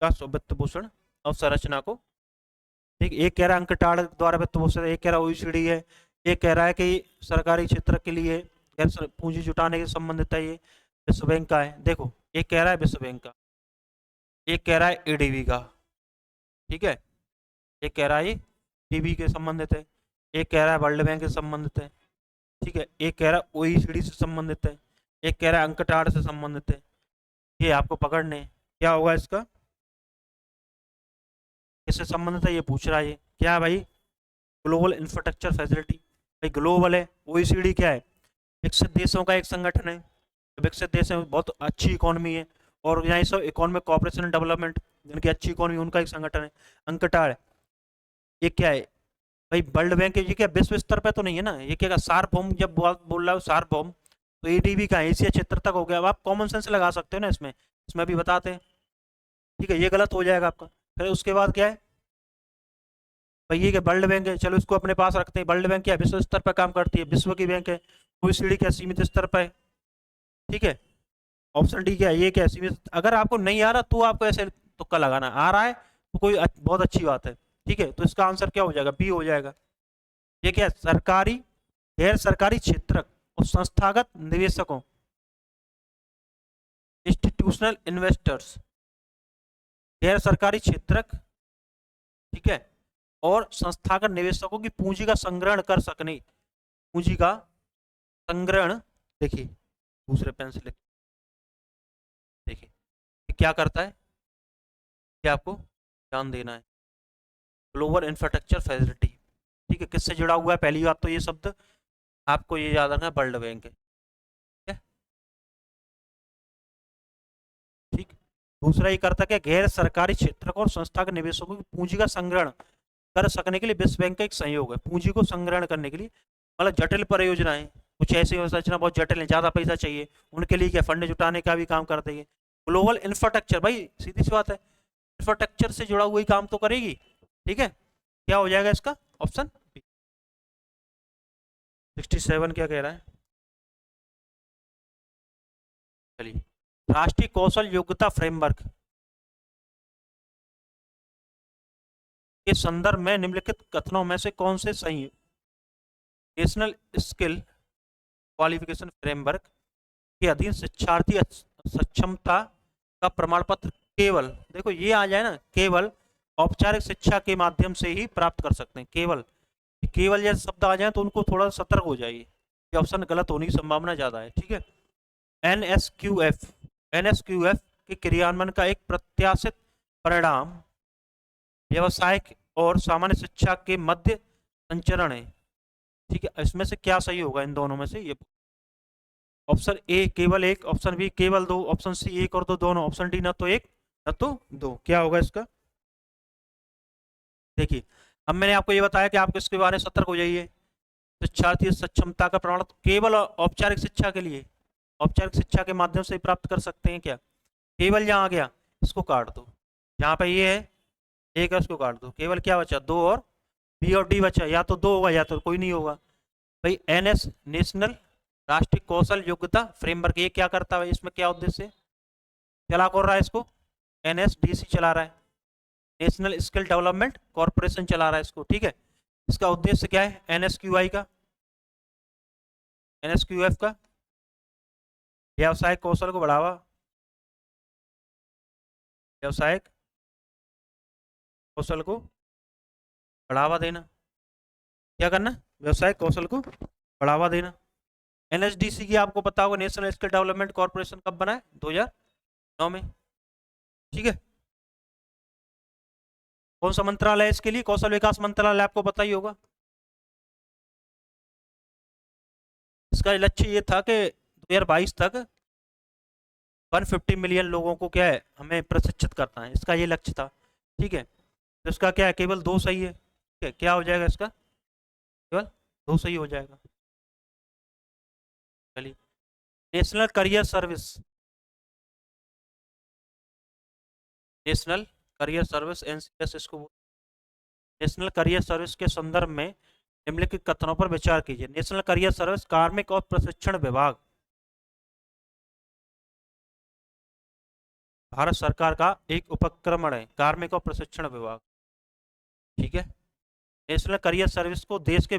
Speaker 1: वित्त पोषण अवसंरचना को, ठीक। एक कह रहा है अंकटाड द्वारा वित्त पोषण, एक कह रहा है ओईसीडी है, एक कह रहा है कि सरकारी क्षेत्र के लिए गैर पूंजी जुटाने के संबंधित है, ये विश्व बैंक का है। देखो एक कह रहा है विश्व बैंक का, एक कह रहा है एडीबी का, ठीक है, एक कह रहा है एडीबी के संबंधित है, एक कह रहा है वर्ल्ड बैंक से संबंधित है, ठीक है, एक कह रहा है ओईसीडी से संबंधित है, एक कह रहा है अंकटाड से संबंधित है। ये आपको पकड़ने, क्या होगा इसका, किससे संबंधित है ये पूछ रहा है, ये क्या है भाई, ग्लोबल इंफ्रास्ट्रक्चर फैसिलिटी, भाई ग्लोबल है, ओईसीडी क्या है, विकसित देशों का एक संगठन है, विकसित देश में बहुत अच्छी इकोनॉमी है, organisation of economic cooperation and development, जिनकी अच्छी इकोनॉमी उनका एक संगठन है। अंकटाड ये क्या है भाई, वर्ल्ड बैंक, ये क्या विश्व स्तर पे तो नहीं है ना, ये क्या सार्वभौम, जब बोल रहा हूँ सार्वभौम, तो एडीबी का एशिया क्षेत्र तक हो गया। अब आप कॉमन सेंस लगा सकते हो ना इसमें, इसमें भी बताते हैं। ठीक है, ये गलत हो जाएगा आपका। फिर उसके बाद क्या है भाई, ये क्या वर्ल्ड बैंक है, चलो इसको अपने पास रखते हैं। वर्ल्ड बैंक क्या है, विश्व स्तर पर काम करती है, विश्व की बैंक है। कोई सीढ़ी क्या सीमित स्तर पर है। ठीक है, ऑप्शन डी क्या है, ये क्या है सीमित। अगर आपको नहीं आ रहा तो आपको ऐसे तुक्का लगाना, आ रहा है तो कोई बहुत अच्छी बात है। ठीक है, तो इसका आंसर क्या हो जाएगा, बी हो जाएगा। ये क्या है, सरकारी, गैर सरकारी क्षेत्रक और संस्थागत निवेशकों, इंस्टीट्यूशनल इन्वेस्टर्स, गैर सरकारी क्षेत्रक, ठीक है, और संस्थागत निवेशकों की पूंजी का संग्रहण कर सकने, पूंजी का संग्रहण, देखिए दूसरे पेन से लिख, देखिए ये क्या करता है, ये आपको ध्यान देना है। ग्लोबल इंफ्रास्ट्रक्चर फैसिलिटी, ठीक है, किससे जुड़ा हुआ है, पहली बात तो ये शब्द आपको ये याद रखना है, वर्ल्ड बैंक है। ठीक, दूसरा ये करता क्या, गैर सरकारी क्षेत्र और संस्था के निवेशकों की पूंजी का संग्रहण कर सकने के लिए विश्व बैंक का एक सहयोग है। पूंजी को संग्रहण करने के लिए, मतलब जटिल परियोजनाएं, कुछ ऐसी संरचना बहुत जटिल है, ज्यादा पैसा चाहिए, उनके लिए क्या फंड जुटाने का भी काम करते हैं। ग्लोबल इंफ्रास्ट्रक्चर, भाई सीधी सी बात है, इंफ्रास्ट्रक्चर से जुड़ा हुआ ही काम तो करेगी। ठीक है, क्या हो जाएगा इसका ऑप्शन बी। 67 क्या कह रहा है, चलिए, राष्ट्रीय कौशल योग्यता फ्रेमवर्क के संदर्भ में निम्नलिखित कथनों में से कौन से सही है। नेशनल स्किल क्वालिफिकेशन फ्रेमवर्क के अधीन शिक्षार्थी सक्षमता का प्रमाण पत्र केवल, देखो ये आ जाए ना, केवल औपचारिक शिक्षा के माध्यम से ही प्राप्त कर सकते हैं। केवल, केवल जैसे शब्द आ जाए तो उनको थोड़ा सतर्क हो जाइए, ये ऑप्शन गलत होने की संभावना ज्यादा है। ठीक है, एनएसक्यूएफ, एनएसक्यूएफ के क्रियान्वयन का एक प्रत्याशित परिणाम व्यवसायिक और सामान्य शिक्षा के मध्य संचरण है। ठीक है, इसमें से क्या सही होगा इन दोनों में से, ये ऑप्शन ए केवल एक, ऑप्शन बी केवल दो, ऑप्शन सी एक और दो दोनों, ऑप्शन डी न तो एक न तो दो, क्या होगा इसका। देखिए, अब मैंने आपको ये बताया कि आपको इसके बारे में सतर्क हो जाइए। शिक्षार्थी सक्षमता का प्रमाण केवल औपचारिक शिक्षा के लिए, औपचारिक शिक्षा के माध्यम से प्राप्त कर सकते हैं क्या, केवल यहाँ आ गया, इसको काट दो, जहाँ पे ये है एक है उसको काट दो, केवल क्या बचा, दो और बी और डी बचा, या तो दो होगा या तो कोई नहीं होगा। भाई एनएस, नेशनल राष्ट्रीय कौशल योग्यता फ्रेमवर्क, ये क्या करता है, इसमें क्या उद्देश्य चला कर रहा है इसको, एनएसडीसी चला रहा है, नेशनल स्किल डेवलपमेंट कॉर्पोरेशन चला रहा है इसको। ठीक है, इसका उद्देश्य क्या है, एनएसक्यूआई का, एनएसक्यूएफ का व्यावसायिक कौशल को बढ़ावा, व्यावसायिक कौशल को बढ़ावा देना, क्या करना, व्यवसायिक कौशल को बढ़ावा देना। एनएसडीसी की आपको पता होगा, नेशनल स्किल डेवलपमेंट कॉर्पोरेशन कब बना है, 2009 में। ठीक है, कौन सा मंत्रालय है इसके लिए, कौशल विकास मंत्रालय, आपको पता ही होगा। इसका लक्ष्य ये था कि 2022 तक 150 मिलियन लोगों को क्या है हमें प्रशिक्षित करना है, इसका ये लक्ष्य था। ठीक है, तो इसका क्या है, केवल दो सही है। ठीक है, क्या हो जाएगा इसका, केवल दो सही हो जाएगा। चलिए, national career service, national career service NCS इसको, नेशनल करियर सर्विस के संदर्भ में निम्नलिखित कथनों पर विचार कीजिए। नेशनल करियर सर्विस कार्मिक और प्रशिक्षण विभाग भारत सरकार का एक उपक्रम है, कार्मिक और प्रशिक्षण विभाग। ठीक है, नेशनल करियर सर्विस को देश के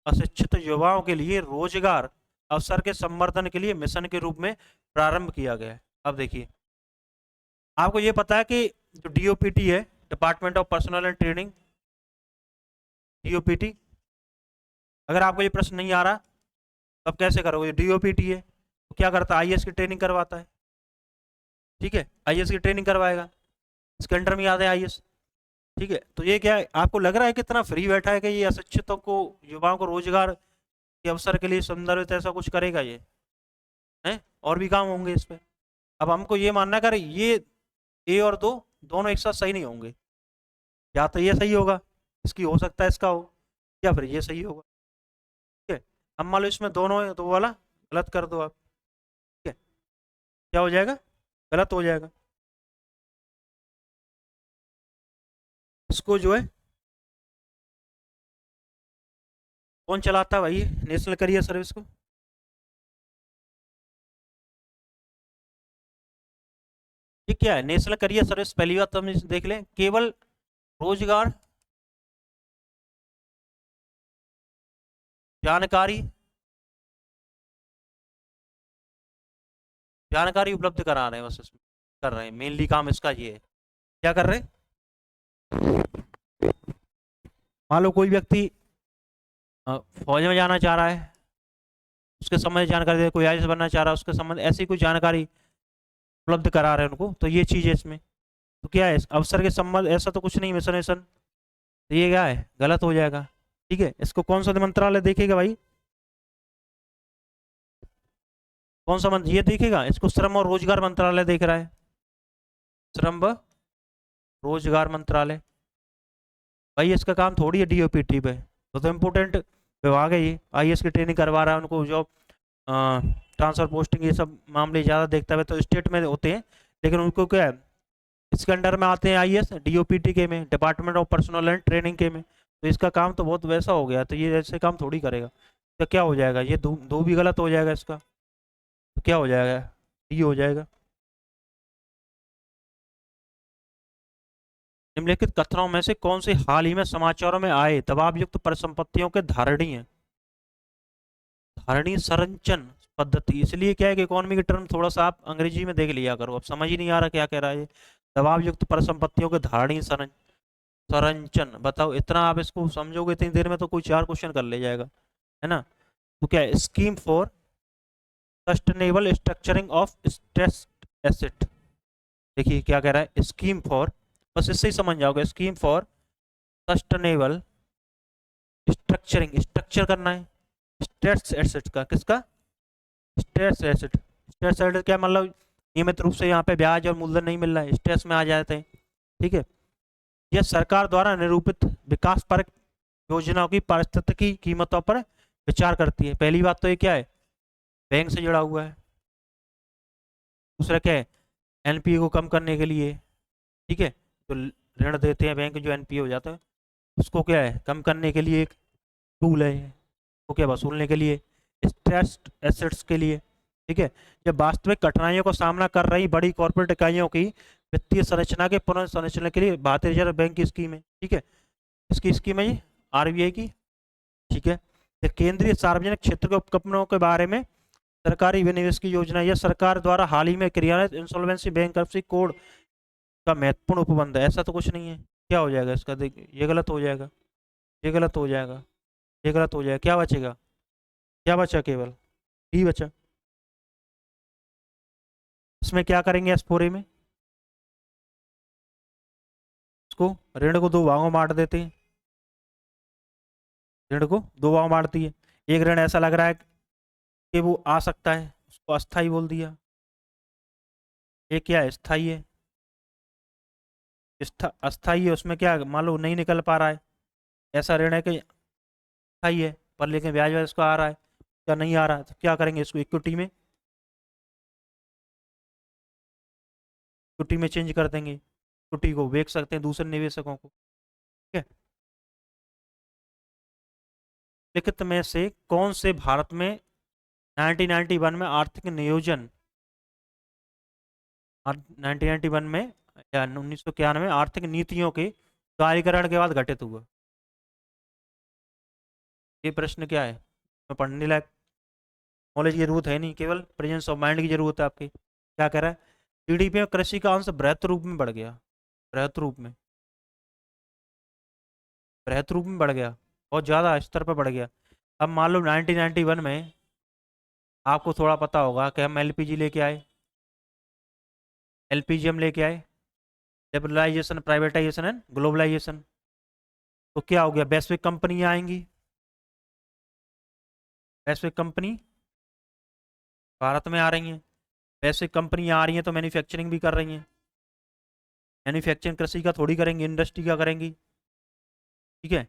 Speaker 1: अशिक्षित युवाओं के लिए रोजगार अवसर के संवर्धन के लिए मिशन के रूप में प्रारंभ किया गया है। अब देखिए, आपको ये पता है कि जो डीओपीटी है, department of personal and training, DOPT, अगर आपको ये प्रश्न नहीं आ रहा तब कैसे करोगे, डीओपीटी है तो क्या करता है, आईएएस की ट्रेनिंग करवाता है। ठीक है, आईएएस की ट्रेनिंग करवाएगा, इसके अंडर में आता है आईएएस। ठीक है, तो ये क्या है, आपको लग रहा है कितना फ्री बैठा है कि ये अशिक्षितों को, युवाओं को रोजगार के अवसर के लिए संदर्भित ऐसा कुछ करेगा ये है, और भी काम होंगे इस पे। अब हमको ये मानना कर, ये ए और दो दोनों एक साथ सही नहीं होंगे, या तो ये सही होगा, इसकी हो सकता है इसका हो, या फिर ये सही होगा। ठीक है, अब मान लो इसमें दोनों है तो वो वाला गलत कर दो आप। ठीक है, क्या हो जाएगा, गलत हो जाएगा। इसको जो है कौन चलाता है भाई, नेशनल करियर सर्विस को? ये क्या है नेशनल करियर सर्विस? पहली बात तो हम इसे देख लें, केवल रोजगार, जानकारी, जानकारी उपलब्ध करा रहे हैं बस, इसमें कर रहे हैं मेनली काम इसका ये है। क्या कर रहे हैं? मान लो कोई व्यक्ति फौज में जाना चाह रहा है, उसके संबंध में जानकारी दे, कोई आईएएस बनना चाह रहा है उसके संबंध ऐसी कोई जानकारी उपलब्ध करा रहे हैं उनको, तो ये चीज है इसमें। तो क्या है, अवसर के संबंध ऐसा तो कुछ नहीं, मिशन मिशन, तो ये क्या है, गलत हो जाएगा। ठीक है, इसको कौन सा मंत्रालय देखेगा भाई? कौन सा ये देखेगा, इसको श्रम और रोजगार मंत्रालय देख रहा है। श्रम व रोजगार मंत्रालय। भाई इसका काम थोड़ी है डीओपीटी पे, तो इम्पोर्टेंट विभाग है ये, आईएएस की ट्रेनिंग करवा रहा है उनको, जॉब ट्रांसफर पोस्टिंग ये सब मामले ज़्यादा देखता है, तो स्टेट में होते हैं, लेकिन उनको क्या है, इसके अंडर में आते हैं आईएएस डीओपीटी के में, department of personal and training के में, तो इसका काम तो बहुत वैसा हो गया, तो ये ऐसे काम थोड़ी करेगा। तो क्या हो जाएगा, ये दो दो भी गलत हो जाएगा इसका, तो क्या हो जाएगा, ये हो जाएगा। निम्नलिखित कथनों में से कौन से हाल ही में समाचारों में आए दबाव युक्त परिसंपत्तियों के धारणीय हैं? धारणीय संरचन पद्धति, इसलिए क्या है कि इकोनॉमी की टर्म थोड़ा सा आप अंग्रेजी में देख लिया करो, अब समझ ही नहीं आ रहा क्या कह रहा है ये। दबाव युक्त परिसंपत्तियों के धारणीय संरचन, बताओ, इतना आप इसको समझोगे इतनी देर में तो कोई 4 क्वेश्चन कर ले जाएगा, है ना? तो क्या है, scheme for sustainable structuring of stressed asset. देखिए क्या कह रहा है, स्कीम फॉर, बस इससे ही समझ जाओगे, scheme for sustainable structuring, structure करना है स्ट्रेस्ड एसेट का, किसका? Stress asset. स्ट्रेस एसेट क्या मतलब, नियमित रूप से यहाँ पे ब्याज और मूलधन नहीं मिल रहा है, स्ट्रेस में आ जाते हैं। ठीक है, यह सरकार द्वारा निरूपित विकास परक योजनाओं की पारिस्थितिकी कीमतों पर विचार करती है। पहली बात तो ये क्या है, बैंक से जुड़ा हुआ है। दूसरा क्या है, एनपीए को कम करने के लिए, ठीक है, तो ऋण देते हैं बैंक, जो एनपीए हो जाता है उसको क्या है कम करने के लिए एक टूल है, तो क्या वसूलने के लिए, स्ट्रेस्ड एसेट्स के लिए। ठीक है, जब वास्तविक कठिनाइयों का सामना कर रही बड़ी कॉर्पोरेट इकाइयों की वित्तीय संरचना के पुनर्संरचना के लिए भारतीय रिजर्व बैंक की स्कीम है। ठीक है, इसकी स्कीम है ये आरबीआई की। ठीक है, ये केंद्रीय सार्वजनिक क्षेत्र के उपक्रमों के बारे में सरकारी विनिवेश की योजना, यह सरकार द्वारा हाल ही में क्रियान्वित इंसॉल्वेंसी बैंक्रप्सी कोड का महत्वपूर्ण उपबंध है। ऐसा तो कुछ नहीं है, क्या हो जाएगा इसका, देख ये गलत हो जाएगा, ये गलत हो जाएगा, ये गलत हो जाएगा, क्या बचेगा, क्या बचा, केवल डी बचा। इसमें क्या करेंगे एस्पोरे में, इसको ऋण को 2 भागों में बांट देते हैं, ऋण को 2 भागों में बांटती है। एक ऋण ऐसा लग रहा है कि वो आ सकता है, उसको अस्थाई बोल दिया। ये क्या है, स्थाई है, अस्थाई है, उसमें क्या मान लो नहीं निकल पा रहा है, ऐसा ऋण है कि स्थाई है पर लेकिन ब्याज व्याज इसको आ रहा है, क्या नहीं आ रहा है, तो क्या करेंगे, इसको इक्विटी में, इक्विटी में चेंज कर देंगे, इक्विटी को बेच सकते हैं दूसरे निवेशकों को। ठीक है, लिखित में से कौन से भारत में 1991 में आर्थिक नियोजन, 1991 में या 1991 में आर्थिक नीतियों के जारीकरण के बाद घटित हुआ? ये प्रश्न क्या है, मैं पढ़ने लायक नॉलेज की जरूरत है नहीं, केवल प्रेजेंस ऑफ माइंड की जरूरत है आपकी। क्या कह रहा है, जीडीपी में कृषि का अंश बृहत रूप में बढ़ गया, बृहत रूप में, बृहत रूप में बढ़ गया, बहुत ज़्यादा स्तर पर बढ़ गया। अब मान लो 1991 में आपको थोड़ा पता होगा कि हम एलपीजी लेके आए, एलपीजी हम लेके आए, लिबरलाइजेशन, प्राइवेटाइजेशन एंड ग्लोबलाइजेशन, तो क्या हो गया, वैश्विक कंपनियां आएंगी, वैश्विक कंपनी भारत में आ रही हैं, वैश्विक कंपनियां आ रही हैं तो मैन्युफैक्चरिंग भी कर रही हैं, मैन्युफैक्चरिंग कृषि का थोड़ी करेंगी, इंडस्ट्री का करेंगी। ठीक है,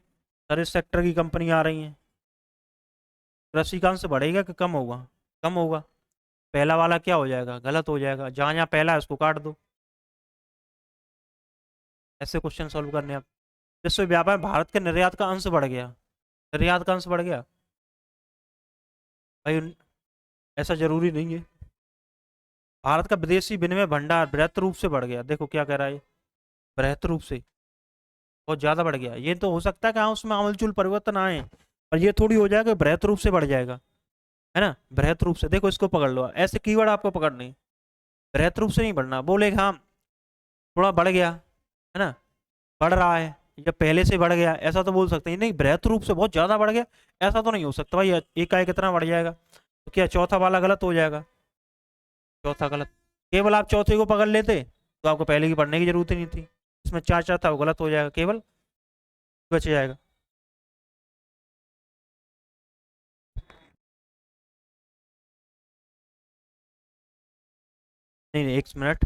Speaker 1: सर्विस सेक्टर की कंपनी आ रही हैं, कृषि का अंश बढ़ेगा कि कम होगा, कम होगा, पहला वाला क्या हो जाएगा, गलत हो जाएगा, जहां जहां पहला है उसको काट दो। ऐसे क्वेश्चन सॉल्व करने आप। विश्व व्यापार भारत के निर्यात का अंश बढ़ गया, निर्यात का अंश बढ़ गया भाई ऐसा जरूरी नहीं है। भारत का विदेशी विनिमय भंडार बृहत रूप से बढ़ गया, देखो क्या कह रहा है, बृहत रूप से, बहुत ज्यादा बढ़ गया। ये तो हो सकता है कि हाँ उसमें आमूलचूल परिवर्तन आए, पर ये थोड़ी हो जाएगा बृहत रूप से बढ़ जाएगा, है ना। बृहत रूप से, देखो इसको पकड़ लो, ऐसे कीवर्ड आपको पकड़ने हैं। बृहत रूप से नहीं बढ़ना, बोले हाँ थोड़ा बढ़ गया, है ना, बढ़ रहा है, या पहले से बढ़ गया, ऐसा तो बोल सकते हैं। नहीं, बृहत रूप से बहुत ज्यादा बढ़ गया, ऐसा तो नहीं हो सकता भाई, इकाई कितना बढ़ जाएगा। तो क्या चौथा वाला गलत हो जाएगा, चौथा गलत। केवल आप चौथे को पकड़ लेते तो आपको पहले की पढ़ने की जरूरत ही नहीं थी। इसमें चार चार था वो गलत हो जाएगा, केवल बच जाएगा। नहीं नहीं, एक मिनट।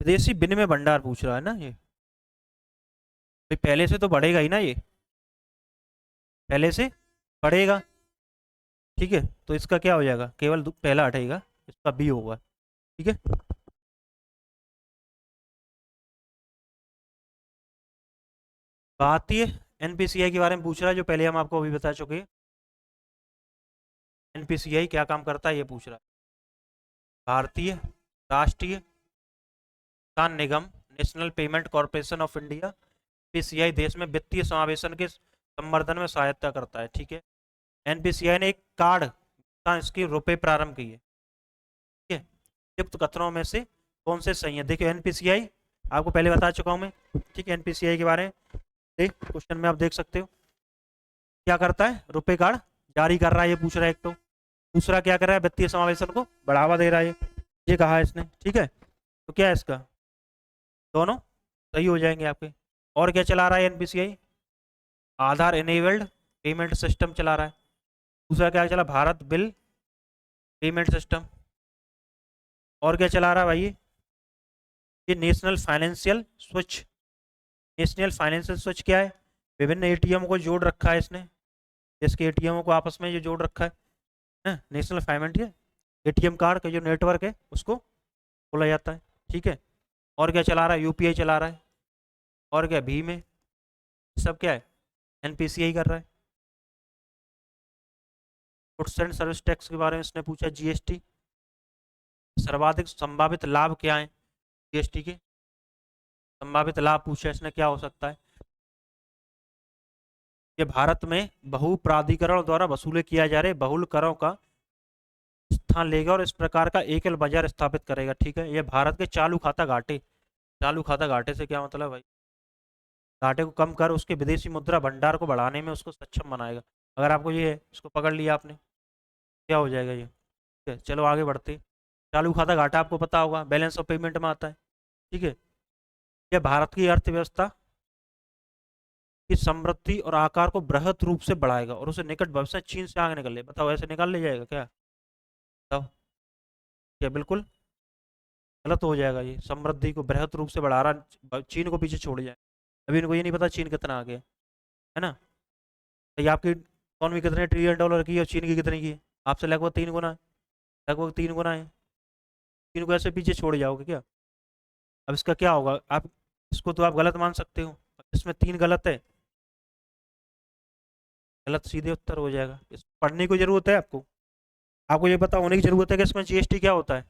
Speaker 1: विदेशी विनिमय भंडार पूछ रहा है ना ये, भाई पहले से तो बढ़ेगा ही ना ये, पहले से बढ़ेगा, ठीक है। तो इसका क्या हो जाएगा, केवल पहला हटेगा, इसका बी होगा, ठीक है। भारतीय एनपीसीआई के बारे में पूछ रहा है, जो पहले हम आपको अभी बता चुके हैं। एनपीसीआई क्या काम करता है ये पूछ रहा है। भारतीय राष्ट्रीय भुगतान निगम, National Payment Corporation of India, PCI देश में वित्तीय समावेशन के संवर्धन में सहायता करता है, ठीक है। एनपीसीआई ने एक कार्ड भुगतान स्कीम रुपए प्रारंभ की है, ठीक है। निम्नलिखित कथनों में से कौन से सही है, देखिए एनपीसीआई आपको पहले बता चुका हूं मैं, ठीक है। एनपीसीआई के बारे में क्वेश्चन में आप देख सकते हो, क्या करता है, रुपए कार्ड जारी कर रहा है, ये पूछ रहा है एक तो। दूसरा क्या कर रहा है, वित्तीय समावेशन को बढ़ावा दे रहा है, ये कहा है इसने, ठीक है। तो क्या है इसका, दोनों सही हो जाएंगे आपके। और क्या चला रहा है एनपीसीआई, आधार इनेबल्ड पेमेंट सिस्टम चला रहा है। दूसरा क्या चला, भारत बिल पेमेंट सिस्टम। और क्या चला रहा है भाई, ये national financial switch. National financial switch क्या है, विभिन्न एटीएम को जोड़ रखा है इसने, इसके एटीएम को आपस में ये जोड़ रखा है, नेशनल फाइनेंशियल एटीएम कार्ड का जो नेटवर्क है उसको बोला जाता है, ठीक है। और क्या चला रहा है, यूपीआई चला रहा है। और क्या भीम है, सब क्या है, एनपीसीआई कर रहा है। गुड्स एंड सर्विस टैक्स के बारे में इसने पूछा, जीएसटी, सर्वाधिक संभावित लाभ क्या है जीएसटी के, संभावित लाभ पूछा इसने, क्या हो सकता है। ये भारत में बहु प्राधिकरण द्वारा वसूले किया जा रहे बहुल करों का स्थान लेगा और इस प्रकार का एकल बाजार स्थापित करेगा, ठीक है। ये भारत के चालू खाता घाटे, चालू खाता घाटे से क्या मतलब भाई, घाटे को कम कर उसके विदेशी मुद्रा भंडार को बढ़ाने में उसको सक्षम बनाएगा। अगर आपको ये है, इसको पकड़ लिया आपने, क्या हो जाएगा ये, ठीक है। चलो आगे बढ़ते हैं। चालू खाता घाटा आपको पता होगा, बैलेंस ऑफ पेमेंट में आता है, ठीक है। यह भारत की अर्थव्यवस्था की समृद्धि और आकार को बृहद रूप से बढ़ाएगा और उसे निकट भविष्य में चीन से आगे निकल ले, बताओ ऐसे निकाल ले जाएगा क्या, बताओ, क्या बिल्कुल गलत हो जाएगा। ये समृद्धि को बृहद रूप से बढ़ा रहा, चीन को पीछे छोड़ जाए। अभी इनको ये नहीं पता चीन कितना आगे है ना। तो ये आपकी इकॉनमी कितने ट्रिलियन डॉलर की है और चीन की कितनी की है, आपसे लगभग 3 गुना है, लगभग 3 गुना है। चीन को ऐसे पीछे छोड़ जाओगे क्या। अब इसका क्या होगा, आप इसको तो आप गलत मान सकते हो, इसमें 3 गलत है, गलत सीधे उत्तर हो जाएगा। इस पढ़ने की जरूरत है आपको, आपको ये पता होने की जरूरत है कि इसमें जीएसटी क्या होता है,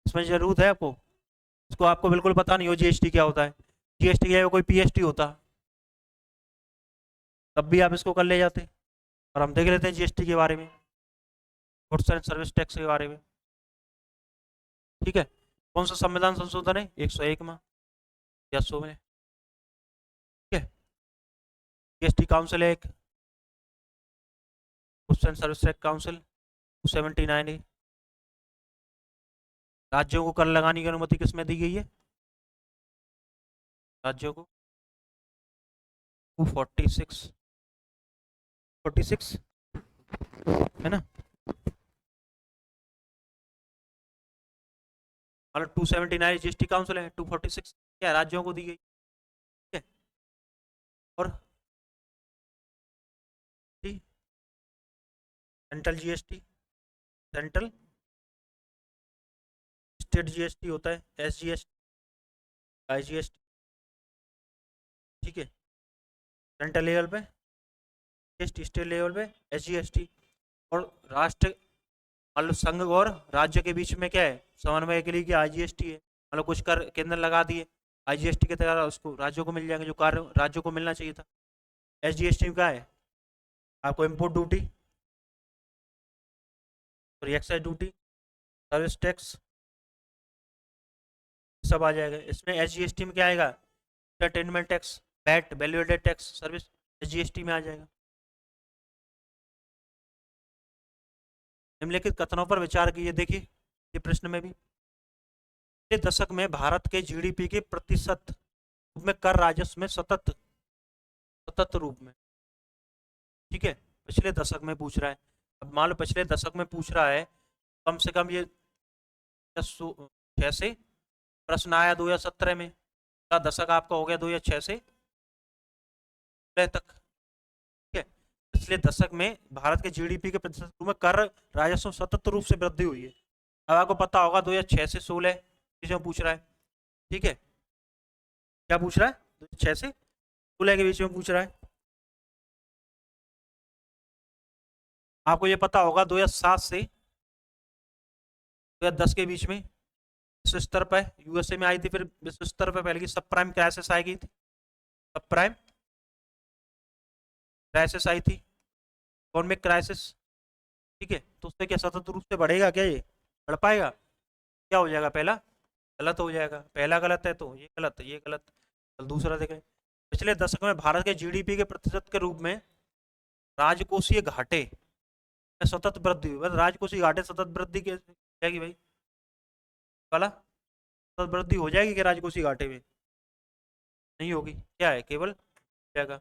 Speaker 1: इसमें जरूरत है आपको। इसको आपको बिल्कुल पता नहीं हो जीएसटी क्या होता है, जीएसटी क्या है, कोई पीएसटी होता तब भी आप इसको कर ले जाते। और हम देख लेते हैं जीएसटी के बारे में, गुड्स एंड सर्विस टैक्स के बारे में, ठीक है। कौन सा संविधान संशोधन है, 101 में या 100 में, ठीक है। जीएसटी काउंसिल है एक, goods and service tax council 279 है। राज्यों को कर लगाने की अनुमति किसमें दी गई है, राज्यों को 246, 46 है ना, मतलब 279 जीएसटी काउंसिल है, 246 क्या है, राज्यों को दी गई, ठीक है। और central GST, central state GST होता है, एसजीएसटी, आईजीएसटी, ठीक है। सेंट्रल लेवल पे जीएसटी, स्टेट लेवल पे एसजीएसटी, और राष्ट्र मतलब संघ और राज्य के बीच में क्या है समन्वय के लिए कि आईजीएसटी है। मतलब कुछ कर केंद्र लगा दिए आईजीएसटी के तहत उसको राज्यों को मिल जाएंगे जो कार्य राज्यों को मिलना चाहिए था। एसजीएसटी क्या है आपको इम्पोर्ट ड्यूटी और एक्साइज ड्यूटी, सर्विस टैक्स सब आ जाएगा इसमें। एसजीएसटी में क्या आएगा entertainment tax, VAT, value added tax, service SGST में आ जाएगा। निम्नलिखित कथनों पर विचार कीजिए। देखिए ये प्रश्न में भी पिछले दशक में भारत के जीडीपी के प्रतिशत रूप में कर राजस्व में सतत सतत रूप में, ठीक है, पिछले दशक में पूछ रहा है। अब मान लो पिछले दशक में पूछ रहा है, कम से कम ये 6 से प्रश्न आया 2017 में, का दशक आपका हो गया 2006 से तक, ठीक है। पिछले दशक में भारत के जीडीपी के प्रतिशत रूप में कर राजस्व सतत रूप से वृद्धि हुई है। अब आपको पता होगा 2006 से 16 में पूछ रहा है, ठीक है। क्या पूछ रहा है 2006 से 16 के बीच में पूछ रहा है। आपको ये पता होगा 2007 से 2010 के बीच में विश्व स्तर पर यूएसए में आई थी, फिर विश्व स्तर पर पहले की सब प्राइम क्राइसिस आई गई थी, सब प्राइम क्राइसिस आई थी, इकोनॉमिक क्राइसिस, ठीक है। तो उससे क्या सतत रूप से बढ़ेगा क्या, ये बढ़ पाएगा? क्या हो जाएगा, पहला गलत हो जाएगा, पहला गलत है तो ये गलत है, ये गलत। तो दूसरा देखें, पिछले दशक में भारत के जीडीपी के प्रतिशत के रूप में राजकोषीय घाटे में सतत वृद्धि हुई। बस राजकोषीय घाटे सतत वृद्धि कैसे जाएगी भाई, वाला सतत वृद्धि हो जाएगी क्या राजकोषीय घाटे में? नहीं होगी, क्या है केवल जाएगा।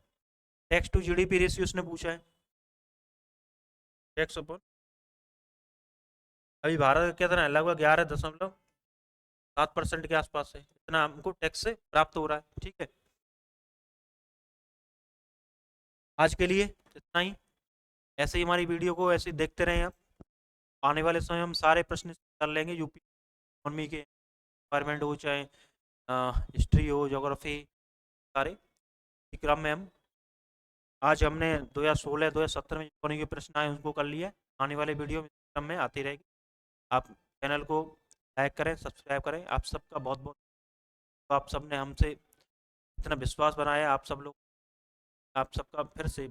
Speaker 1: टैक्स टू जीडीपी रेशियो उसने पूछा है, टैक्स अपन अभी भारत का कितना है, लगभग 11.7% के आसपास है, इतना हमको टैक्स से प्राप्त हो रहा है, ठीक है। आज के लिए इतना ही। ऐसे ही हमारी वीडियो को ऐसे ही देखते रहें आप। आने वाले समय हम सारे प्रश्न कर लेंगे यूपी इकोनॉमी के, एनवायरमेंट हो चाहे हिस्ट्री हो, ज्योग्राफी, सारे क्रम में हम आज हमने 2016 2017 में इकोनॉमी के प्रश्न आए उनको कर लिया। आने वाले वीडियो में क्रम में आती रहेगी। आप चैनल को लाइक करें, सब्सक्राइब करें। आप सबका बहुत बहुत, आप सबने हमसे इतना विश्वास बनाया, आप सब लोग, आप सबका फिर से